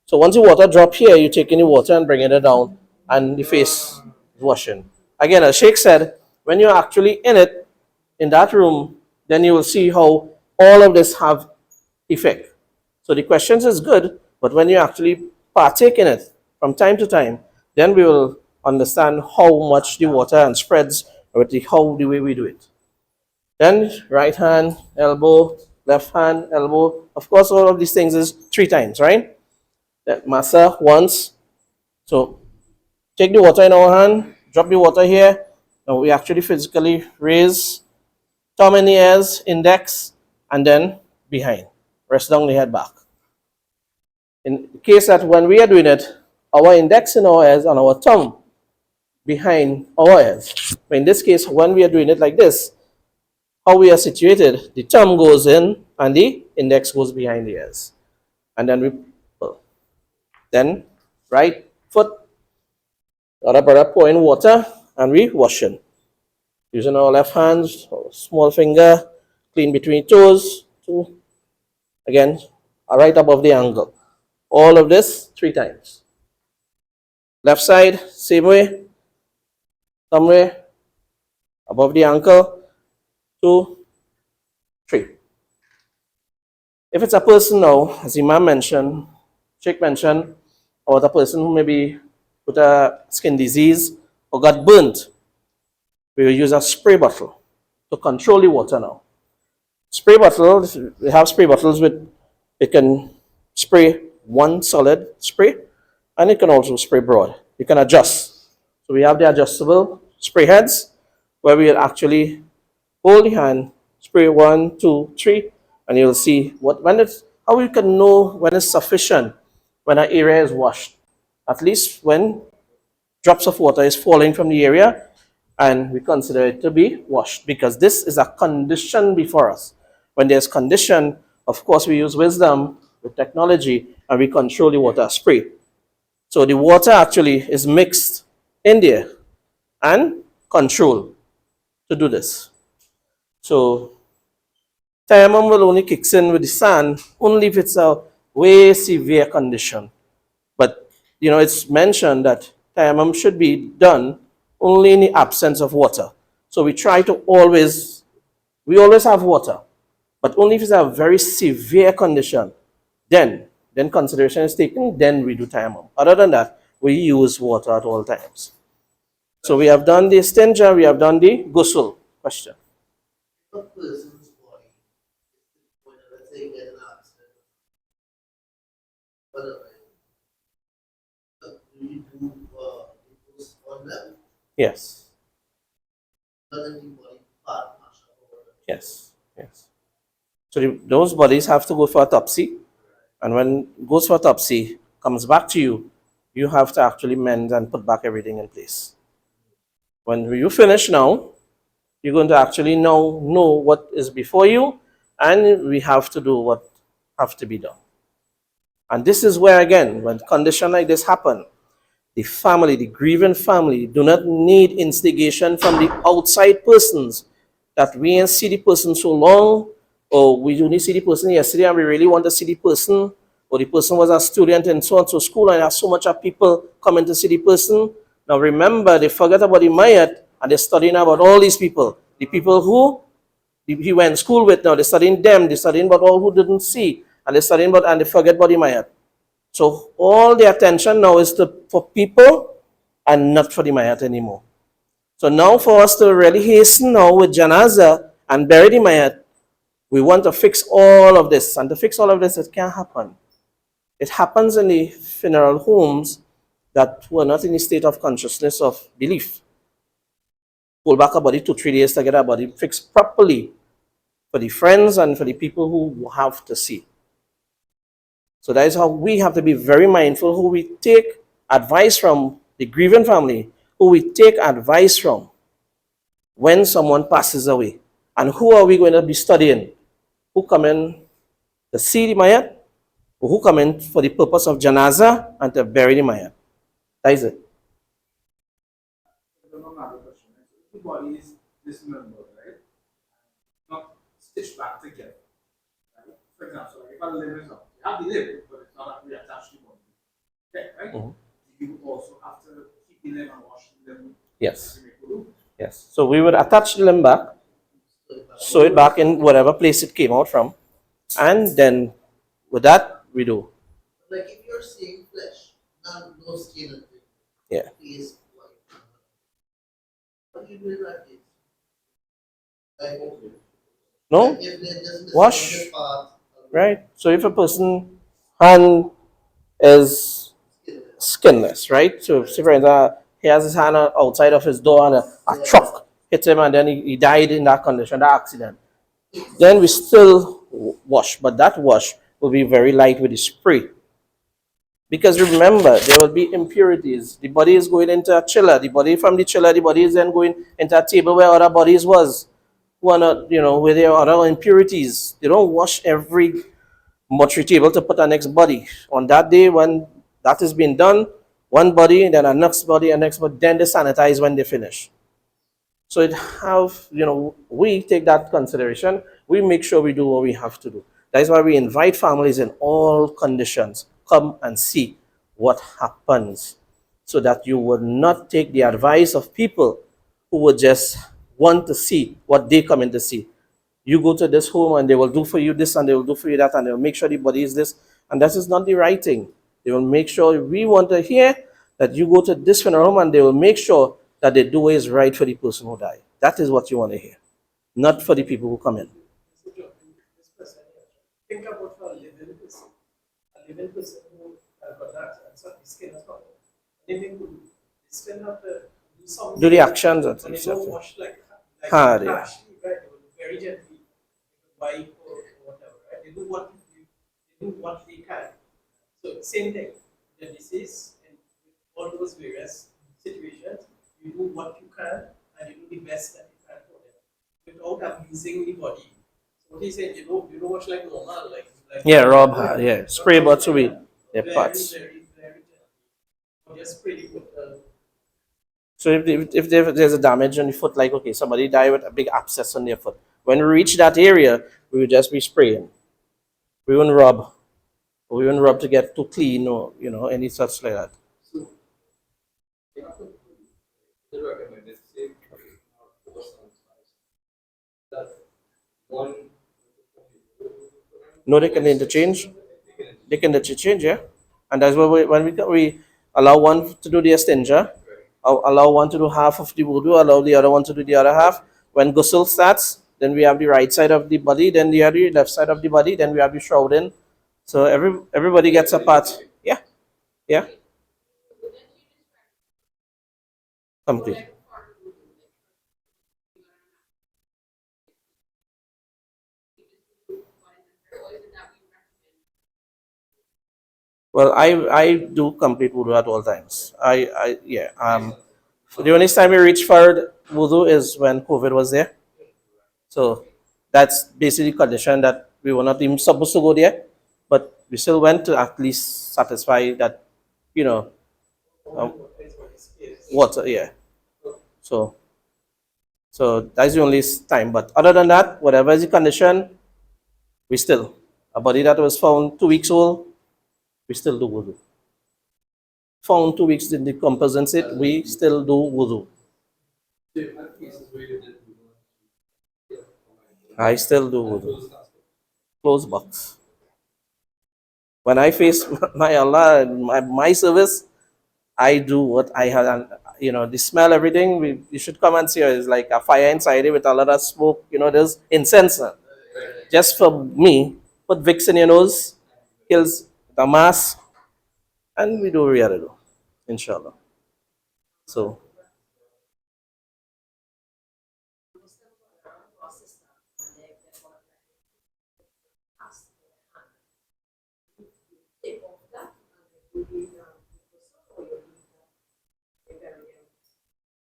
So once the water drop here, you take in the water and bring it down, and the face is washing. Again, as Sheikh said, when you're actually in it, in that room, then you will see how all of this have effect. So the questions is good, but when you actually partake in it from time to time, then we will understand how much the water and spreads with the way we do it. Then right hand, elbow, left hand, elbow. Of course, all of these things is 3 times, right? That massa once. So take the water in our hand, drop the water here. Now we actually physically raise thumb in the ears, index, and then behind. Rest down the head back. In the case that when we are doing it, our index in our ears and our thumb behind our ears. But in this case, when we are doing it like this, how we are situated, the thumb goes in and the index goes behind the ears. And then we pull. Then right foot, other brother pour in water and we wash in. Using our left hands, small finger, clean between toes, two, again, right above the ankle. All of this 3 times. Left side, same way, thumb way, above the ankle, 2, 3. If it's a person now, as Imam mentioned, Sheikh mentioned, or the person who maybe with a skin disease or got burnt, we will use a spray bottle to control the water now. Spray bottles, we have spray bottles with, it can spray one solid spray and it can also spray broad. You can adjust. So we have the adjustable spray heads where we will actually hold the hand, spray 1, 2, 3, and you'll see when it's, how you can know when it's sufficient when an area is washed. At least when drops of water is falling from the area and we consider it to be washed because this is a condition before us. When there's condition, of course we use wisdom with technology and we control the water spray. So the water actually is mixed in there and controlled to do this. So tayammum will only kicks in with the sand only if it's a way severe condition. But it's mentioned that tayammum should be done only in the absence of water. So we try to always have water, but only if it's a very severe condition, then consideration is taken, then we do tayammum. Other than that, we use water at all times. So we have done the istinja, we have done the ghusl question. A person's body is when let's say get an accident, but do you do it on them? Yes. But then the body part mash up over them. Yes. So those bodies have to go for autopsy, and when it goes for autopsy, comes back to you, you have to actually mend and put back everything in place. When you finish now, you're going to actually now know what is before you, and we have to do what have to be done. And this is where, again, when condition like this happen, the family, the grieving family, do not need instigation from the outside persons that we ain't see the person so long, or we only see the person yesterday and we really want to see the person, or the person was a student in so-and-so school and there's so much of people coming to see the person. Now remember, they forget about the mayat and they're studying about all these people. The people who he went to school with now, they're studying them, they're studying about all who didn't see, and they're studying about, and they forget about the mayat. So all the attention now is for people and not for the mayat anymore. So now for us to really hasten now with janazah and bury the mayat, we want to fix all of this. And to fix all of this, it can't happen. It happens in the funeral homes that were not in the state of consciousness of belief. Pull back a body 2-3 days to get a body fixed properly for the friends and for the people who have to see. So that is how we have to be very mindful who we take advice from, the grieving family, who we take advice from when someone passes away. And who are we going to be studying? Who come in to see the mayat, or who come in for the purpose of janazah and to bury the mayat? That is it. Another question. If the body is dismembered, right? Not stitched back together. Right? For example, if a limb is up, you have the limb, but it's not actually attached to the body. Okay, right? Mhm. You also have to keep the limb and wash the limb. Yes. Yes. So we would attach the limb back, sew it back in whatever place it came out from, and then with that we do. Like if you're seeing flesh, no skin and thing, Yeah. face white. What do you do in that case? Like, okay. No? If they just Wash. this part, Right? So if a person hand is skinless, right? So say for example, he has his hand outside of his door and a truck hit him and then he died in that condition, that accident. Then we still wash, but that wash will be very light with the spray. Because remember, there will be impurities. The body is going into a chiller. The body from the chiller, the body is then going into a table where other bodies was, who are not, where there are other impurities. They don't wash every mortuary table to put our next body. On that day, when that is being done, one body, then a next body, and next body, then they sanitize when they finish. So it have, we take that consideration. We make sure we do what we have to do. That is why we invite families in all conditions. Come and see what happens so that you would not take the advice of people who would just want to see what they come in to see. You go to this home and they will do for you this and they will do for you that and they will make sure the body is this. And that is not the right thing. They will make sure we want to hear that you go to this funeral home and they will make sure that they do what is right for the person who died. That is what you want to hear, not for the people who come in. This person here, think about a living person. A living person who got that and so his skin has got anything to do. They still have to do something. Do the actions and But they things. don't wash like Hard, yeah. harshly, right? They will very gently wipe or whatever, right? They do what they can. So same thing. The disease and all those various situations, you do what you can and you do the best that you can for them without abusing the body. So what he said, you don't watch like normal, like Yeah, Rob had, yeah. Spray bottle with their very, parts. very gently. Or just spray the foot. So if there's a damage on the foot, like, okay, somebody died with a big abscess on their foot. When we reach that area, we would just be spraying. We wouldn't rub. We wouldn't rub to get too clean or, any such like that. so the recommended say focus on size. That one No, they can interchange. They can interchange, yeah. And that's why when we allow one to do the extension, allow one to do half of the wudu, allow the other one to do the other half. When ghusl starts, then we have the right side of the body, then the other left side of the body, then we have the shrouding. So everybody gets a part. Yeah, yeah, complete. Well, I do complete wudu at all times. Yeah. The only time we reach for wudu is when COVID was there. So that's basically condition that we were not even supposed to go there, but we still went to at least satisfy that, you know, um, water. Yeah. So that's the only time. But other than that, whatever is the condition, we still a body that was found 2 weeks old, we still do wudu. Found 2 weeks in decomposing it, we still do wudu. cases where you did I still do wudu. Close box. When I face my Allah, my service, I do what I have, and the smell, everything. You should come and see it. It's like a fire inside it with a lot of smoke. There's incense. Just for me, put Vicks in your nose, kills the mass, and we do what we have to do, inshallah. So,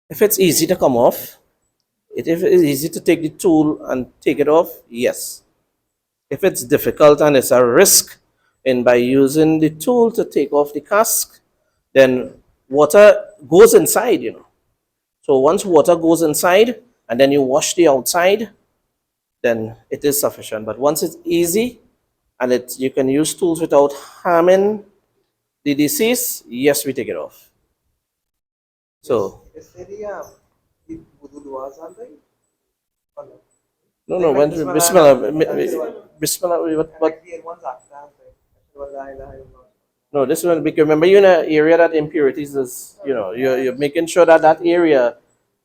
if it's easy to come off, if it is easy to take the tool and take it off, yes. If it's difficult and it's a risk, and by using the tool to take off the cask, then water goes inside. So once water goes inside and then you wash the outside, then it is sufficient. But once it's easy and you can use tools without harming the deceased, yes, we take it off. So Is there the wudu duas on right? Or no? no, Like when Bismillah, Bismillah, what? Like the ones after that, like, la ilaha illallah. No, this one, because remember, you're in an area that impurities is, you're making sure that area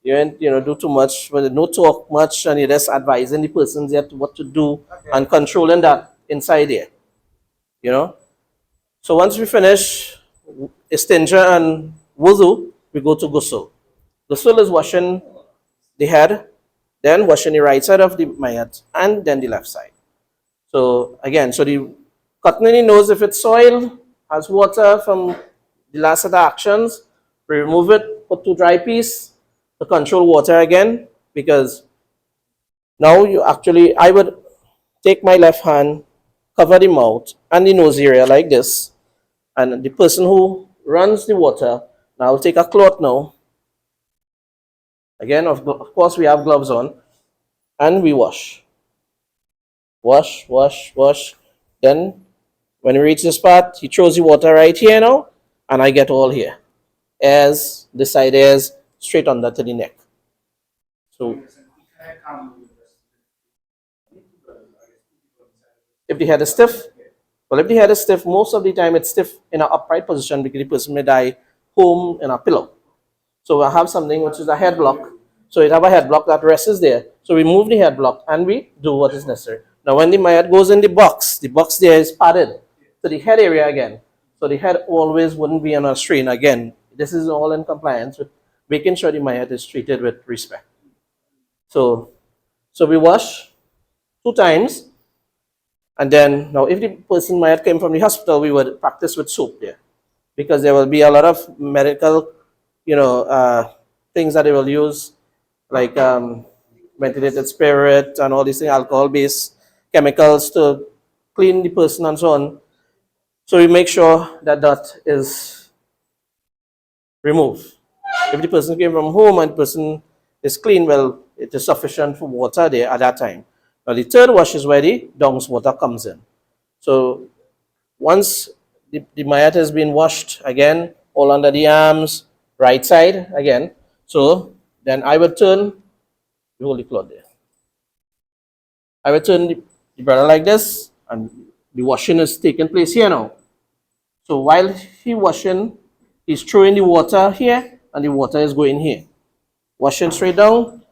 You ain't, do too much, but no talk much, and you're just advising the persons yet what to do and controlling that inside there. So once we finish istinja and wuzu, we go to ghusl. Ghusl is washing the head, then washing the right side of the mayat, and then the left side. So again, so the Katanini knows if it's soil, has water from the last set of actions, we remove it, put to dry piece to control water again, because now I would take my left hand, cover the mouth and the nose area like this, and the person who runs the water now will take a cloth now. Again, of course, we have gloves on, and we wash. Wash, wash, wash. Then, when we reach this part, he throws the water right here now, and I get all here. As this side is straight under to the neck. So, if the head is stiff, well, if the head is stiff, most of the time it's stiff in an upright position because the person may die home in a pillow. So I have something which is a head block. So it have a head block that rests there. So we move the head block and we do what is necessary. Now when the mayat goes in the box there is padded to the head area again. So the head always wouldn't be on a strain again. This is all in compliance with making sure the mayat is treated with respect. So we wash 2 times. And then, now if the person mayat came from the hospital, we would practice with soap there. Because there will be a lot of medical, things that they will use, like ventilated spirit and all these things, alcohol-based chemicals to clean the person and so on. So we make sure that is removed. If the person came from home and the person is clean, well, it is sufficient for water there at that time. Now the third wash is where the dongs water comes in. So once the mayat has been washed again, all under the arms, right side again. So then I would turn the holy cloth there. I would turn the brother like this, and the washing is taking place here now. So while he washing, he's throwing the water here, and the water is going here. Washing straight down,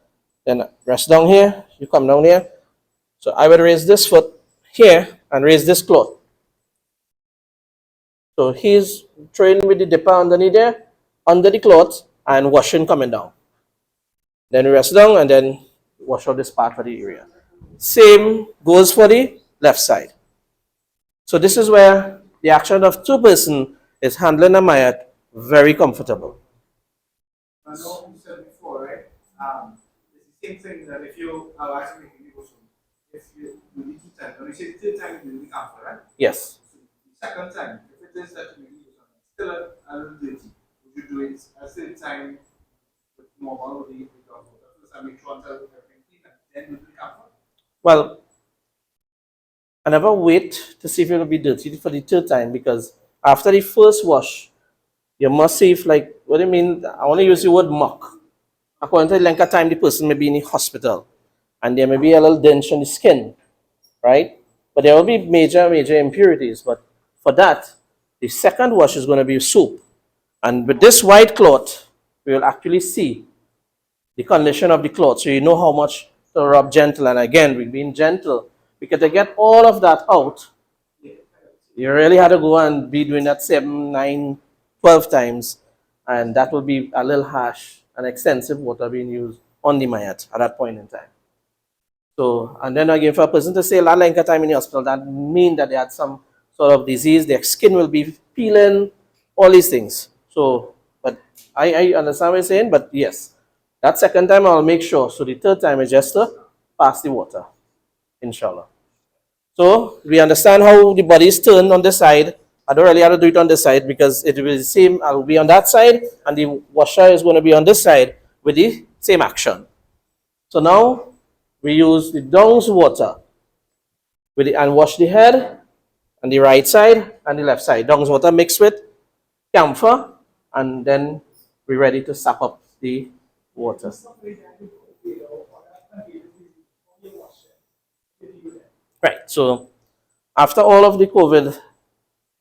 then rest down here, you come down here. So I would raise this foot here and raise this cloth. So he's throwing with the dipper underneath there, under the cloth, and washing coming down. Then we rest down and then wash out this part of the area. Same goes for the left side. So this is where the action of 2 persons is handling a mayat very comfortable. I know you said before, right? It's the same thing that if you are actually making the ghusl, if you do the 2 times, when you say the 3rd time, you do the camphor, right? Yes. So the 2nd time, if it is that you make the ghusl, still a little dirty, would you do it a 3rd time with normal with the water? First, I make sure until everything clean, and then you do the camphor? Well, I never wait to see if it will be dirty for the 3rd time, because after the first wash, you must see if, like, what do you mean? I want to use the word muck. According to the length of time the person may be in the hospital, and there may be a little dent on the skin, right? But there will be major impurities. But for that, the 2nd wash is going to be soap. And with this white cloth, we will actually see the condition of the cloth, so you know how much to rub gentle. And again, we're being gentle, because to get all of that out, you really had to go and be doing that 7, 9, 12 times, and that will be a little harsh and extensive water being used on the mayat at that point in time. So, and then again, for a person to say a length of time in the hospital, that means that they had some sort of disease, their skin will be peeling, all these things. So, but I understand what you're saying, but yes, that 2nd time I'll make sure. So the 3rd time is just to pass the water, inshallah. So we understand how the body is turned on the side. I don't really have to do it on this side because it will be the same. I'll be on that side, and the washer is going to be on this side with the same action. So now we use the dongs water and wash the head and the right side and the left side. Dongs water mixed with camphor, and then we're ready to sap up the water. Right. So after all of the COVID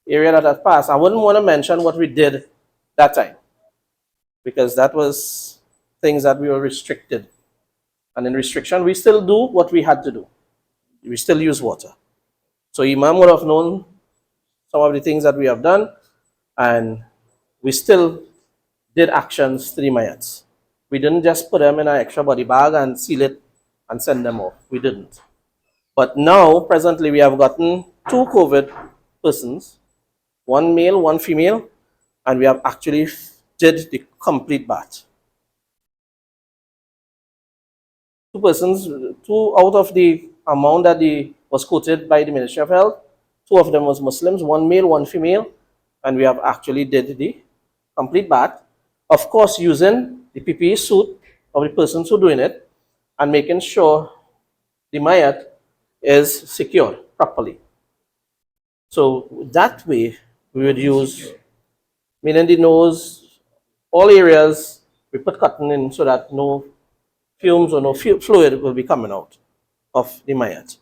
area that had passed, I wouldn't want to mention what we did that time, because that was things that we were restricted. And in restriction, we still do what we had to do. We still use water. So Imam would have known some of the things that we have done, and we still did actions to the mayats. We didn't just put them in an extra body bag and seal it and send them off. We didn't. But now, presently, we have gotten 2 COVID persons, 1 male, 1 female, and we have actually did the complete bath. 2 persons, 2 out of the amount that was quoted by the Ministry of Health, 2 of them was Muslims, 1 male, 1 female, and we have actually did the complete bath. Of course, using the PPE suit of the persons who are doing it and making sure the mayat is secured properly. So that way, we would use, meaning the nose, all areas, we put cotton in so that no fumes or no fluid will be coming out of the mayat.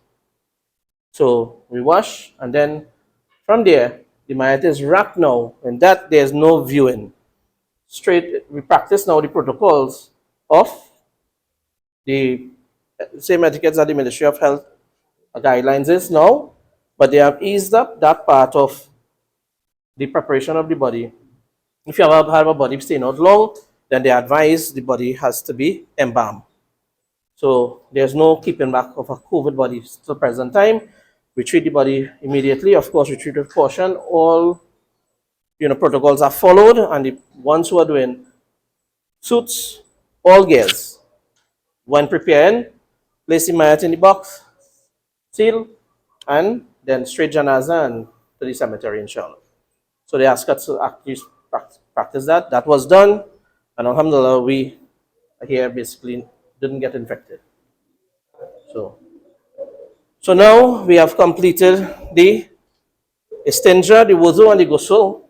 So we wash, and then from there, the mayat is wrapped now, and that there's no viewing. Straight, we practice now the protocols of the same etiquettes that the Ministry of Health guidelines is now, but they have eased up that part of the preparation of the body. If you have a body staying out long, then they advise the body has to be embalmed. So there's no keeping back of a COVID body till present time. We treat the body immediately. Of course, we treat with caution. All protocols are followed, and the ones who are doing suits, all gears. When preparing, place the mayat in the box, seal, and then straight janazah and to the cemetery, inshallah. So they ask us to actually practice that. That was done, and alhamdulillah, we here basically didn't get infected. So now we have completed the istinja, the wudu, and the ghusl,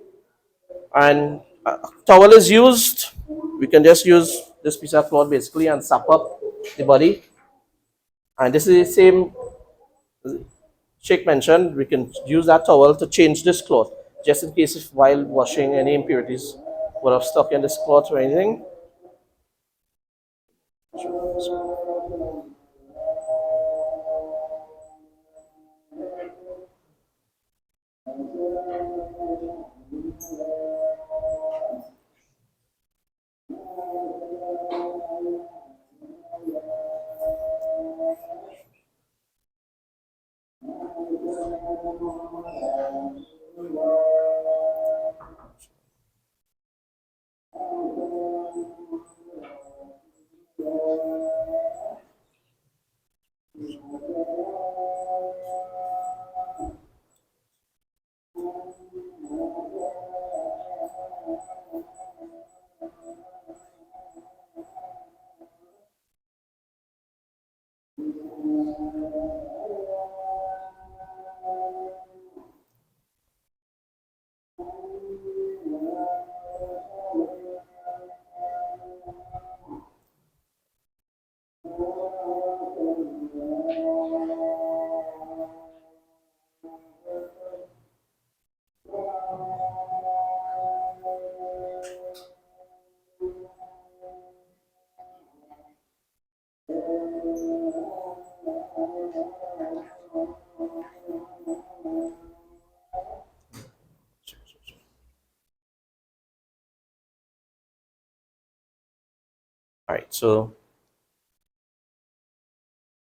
and towel is used. We can just use this piece of cloth basically and sap up the body. And this is the same Sheikh mentioned, we can use that towel to change this cloth, just in case if while washing any impurities would have stuck in this cloth or anything. All right, so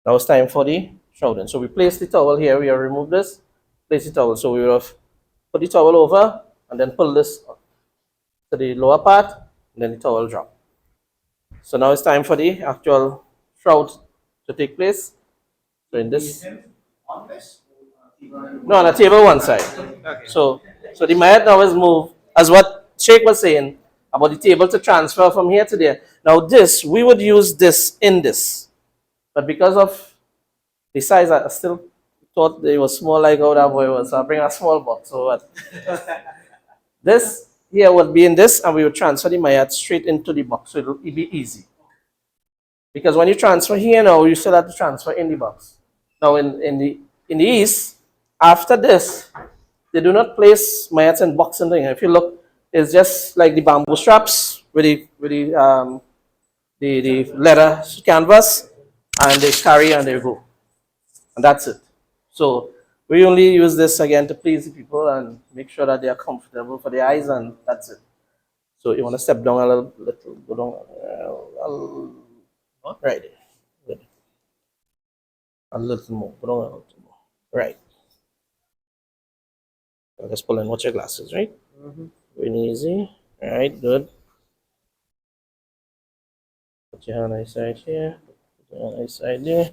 now it's time for the shrouding. So we place the towel here, we have removed this, place the towel. So we will have put the towel over and then pull this to the lower part, and then the towel drop. So now it's time for the actual shroud to take place. So in this, On this? no, on the table one side. Okay. So the mayat now is moved, as what Sheikh was saying, about the table to transfer from here to there. Now this, we would use this in this. But because of the size, I still thought it was small like how that boy was. So I bring a small box. So what? This here would be in this, and we would transfer the mayat straight into the box. So it'll be easy. Because when you transfer here now, you still have to transfer in the box. Now in the East, after this, they do not place mayats in box and thing. If you look, it's just like the bamboo straps with the the leather canvas, and they carry and they go. And that's it. So we only use this again to please the people and make sure that they are comfortable for the eyes, and that's it. So you want to step down a little go down, right there. Good. A little more, go down a little more. Right. I'll just pull in. Watch your glasses, right? Really easy. All right, good. Put your hand side here. Put your hand side there.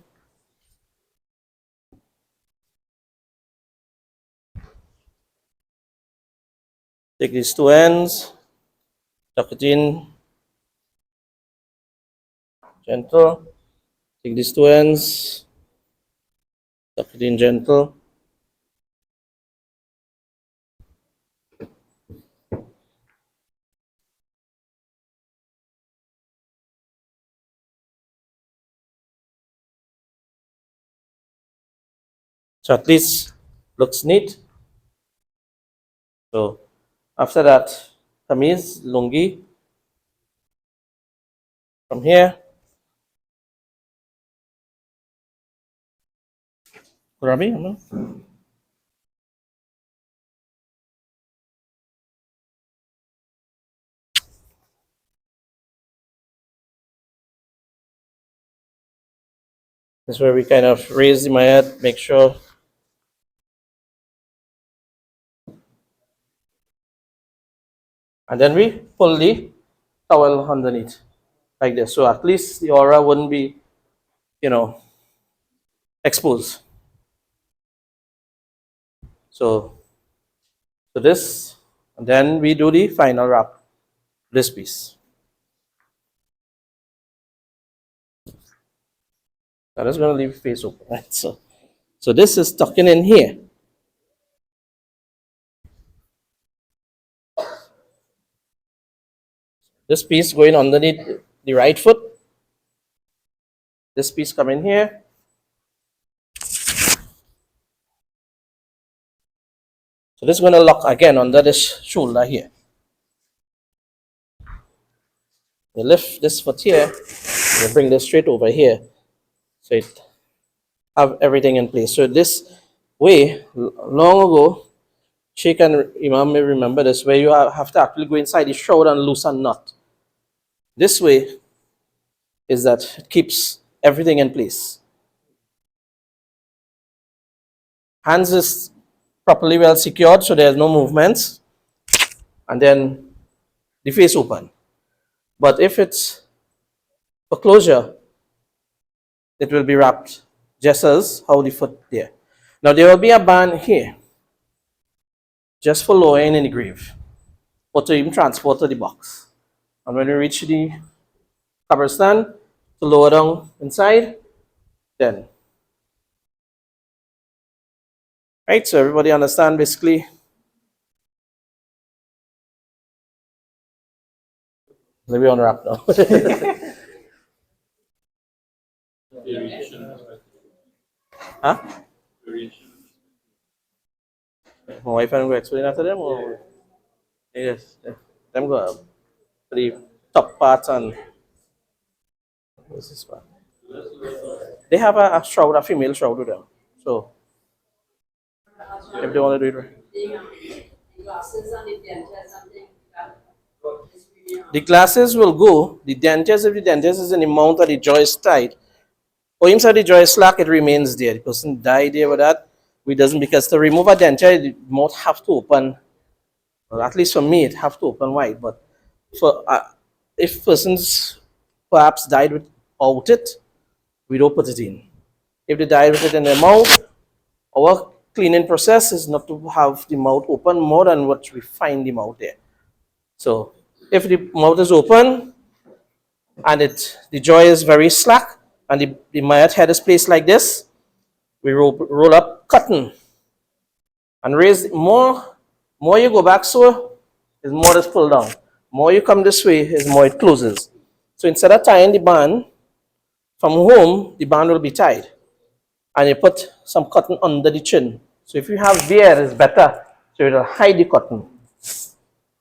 Take these two ends, tuck it in, gentle. Take these two ends, tuck it in, gentle. So at least looks neat. So after that, kameez, lungi, from here, Rabi, this is where we kind of raise the mayat, make sure. And then we pull the towel underneath like this. So at least the aura wouldn't be, exposed. So this, and then we do the final wrap, this piece. I'm just going to leave face open, right? So this is tucking in here. This piece going underneath the right foot. This piece coming here. So this is going to lock again under this shoulder here. You lift this foot here, you bring this straight over here. So it have everything in place. So this way, long ago, Sheikh and Imam may remember this, where you have to actually go inside the shroud and loosen knot. This way is that it keeps everything in place. Hands is properly well secured, so there's no movements. And then the face open. But if it's for closure, it will be wrapped just as how the foot there. Now there will be a band here, just for lowering in the grave, or to even transport to the box. And when you reach the qabristan, to lower down inside, then. Right, so everybody understand basically. Maybe on wrap now. Huh? My wife and go explain that to them, or yes, them go the top parts and what's this part? They have a shroud, a female shroud with them. So if they want to do it right. Glasses and if denture something. The glasses will go. The dentures, if the dentures is in the mount or the jaw is tight, or inside the jaw is slack, it remains there. The person died there with that. We doesn't, because to remove a denture, the mouth have to open. Well, at least for me, it have to open wide. But for if persons perhaps died without it, we don't put it in. If they died with it in their mouth, our cleaning process is not to have the mouth open more than what we find the mouth there. So if the mouth is open and the jaw is very slack and the mayat head is placed like this, we roll up cotton and raise more you go back so is more is pulled down. More you come this way is more it closes. So instead of tying the band from home, the band will be tied. And you put some cotton under the chin. So if you have beard, it's better. So it will hide the cotton.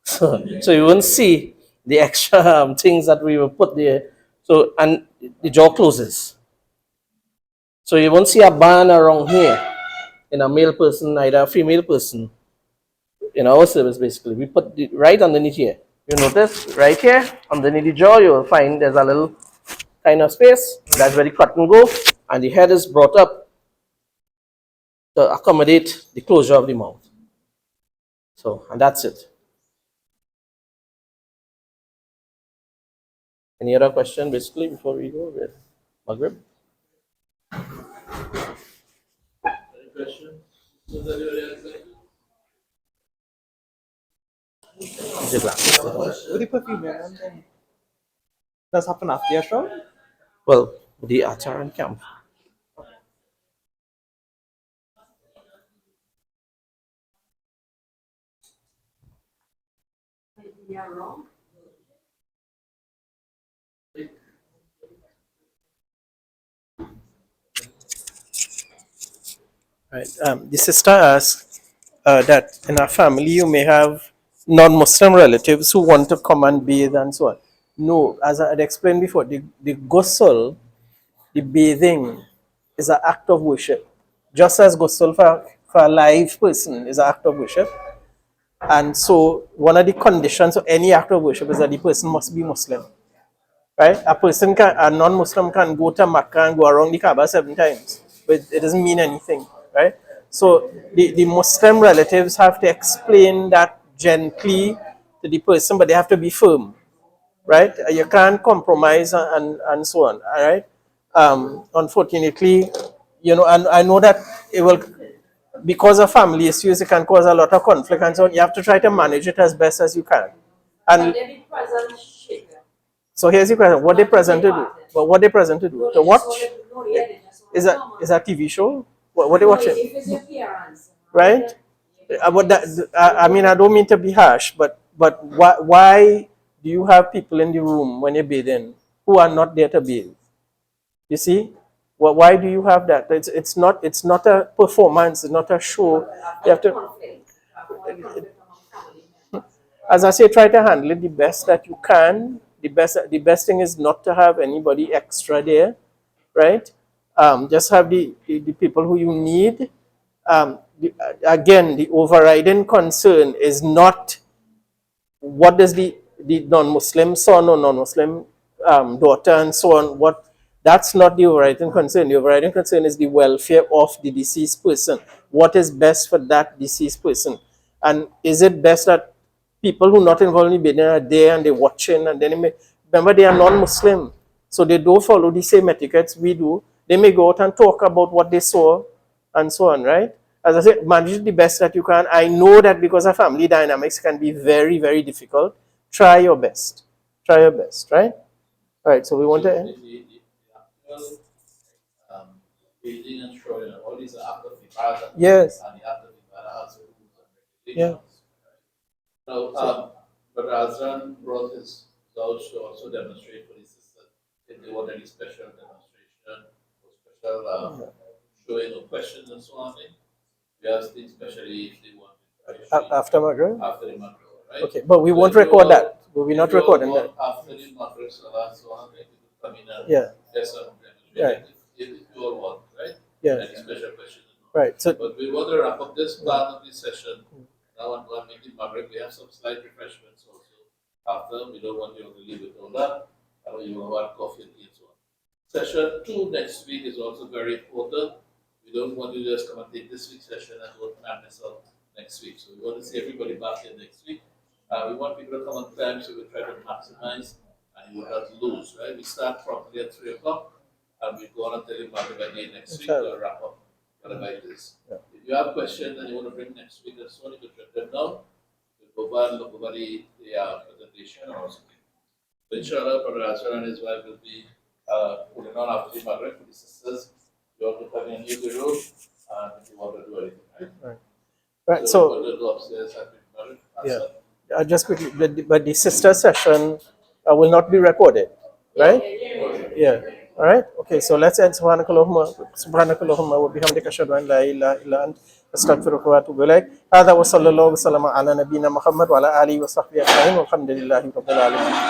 So you won't see the extra things that we will put there. So, and the jaw closes. So you won't see a band around here in a male person, neither a female person. In our service, basically, we put it right underneath here. You notice right here, underneath the jaw, you will find there's a little kind of space. That's where the curtain go, and the head is brought up to accommodate the closure of the mouth. So, and that's it. Any other question, basically, before we go with Maghrib? Any questions? Does anybody have questions? The glasses. Would you put female and then does happen after your shroud? Well, the atar and camp. Yeah, wrong. Right. The sister asked that in our family you may have non-Muslim relatives who want to come and bathe and so on. No, as I had explained before, the ghusl, the bathing, is an act of worship. Just as ghusl for a live person is an act of worship. And so one of the conditions of any act of worship is that the person must be Muslim. Right? A non-Muslim can go to Makkah and go around the Kaaba 7 times, but it doesn't mean anything, right? So the Muslim relatives have to explain that gently to the person, but they have to be firm, right? You can't compromise and so on, all right? Unfortunately, and I know that it will, because of family issues, it can cause a lot of conflict and so on. You have to try to manage it as best as you can. And They be present shaker. so here's the question: what they present to do? But what they present to do? To watch? No, yeah, they just want Is to that come is that a TV show? What they No, watching? if it's your parents. Right? But I mean, I don't mean to be harsh, but why do you have people in the room when you're bathing who are not there to bathe? You see, why do you have that? It's not a performance. It's not a show. You have to, as I say, try to handle it the best that you can. The best thing is not to have anybody extra there, right? Just have the people who you need. Again, the overriding concern is not what does the non-Muslim son or non-Muslim daughter and so on, that's not the overriding concern. The overriding concern is the welfare of the deceased person. What is best for that deceased person? And is it best that people who are not involved in the business are there and they're watching, and then remember they are non-Muslim, so they don't follow the same etiquettes we do. They may go out and talk about what they saw and so on, right? As I said, manage it the best that you can. I know that because of family dynamics can be very, very difficult. Try your best. Try your best, right? All right, so we want to end. The actual bathing and shrouding, all these are after the father. Yes. And the after the father has rules and Yeah. regulations. Now, but Azran brought his results to also demonstrate for the sisters if they want any special demonstration or special showing of questions and so on. We ask things especially if they want After Maghrib? after the Maghrib, right? Okay, but we So won't if you record all- that. We're not if you all recording want that. After the Maghrib Salah, so on, like, you come in and Yeah. there's some Right. if you all want, right? Yeah. Any special questions. Right. So But we want to wrap up this part of this session. Now, on making Maghrib, we have some slight refreshments also. After, we don't want you to leave it all that. You want coffee and tea and so on. Session 2 next week is also very important. We don't want you to just come and take this week's session and go to madness out next week. So we want to see everybody back here next week. We want people to come on time, so we try to maximize and you will not lose, right? We start properly at 3 o'clock and we go on until Maghrib again next week to wrap up whatever it is. If you have questions and you want to bring next week and so on, you can jot them down. We'll go back and look over the presentation or something. So inshallah, Brother Azhar and his wife will be putting on after the Maghrib for the sisters. You want to come and use the room and if you want to do anything, right? right. So So we'll go upstairs and the Maghrib. yeah. Just quickly, but the sister session will not be recorded, right? Yeah. All right. Okay. So let's end. Subhanakallahumma wa bihamdika ashhadu an la ilaha illa anta astaghfiruka wa atubu ilaik. Hadha wa sallallahu wa sallama ala nabiyyina Muhammad wa ala alihi wa sahbihi ajma'in. Walhamdulillahi rabbil alamin.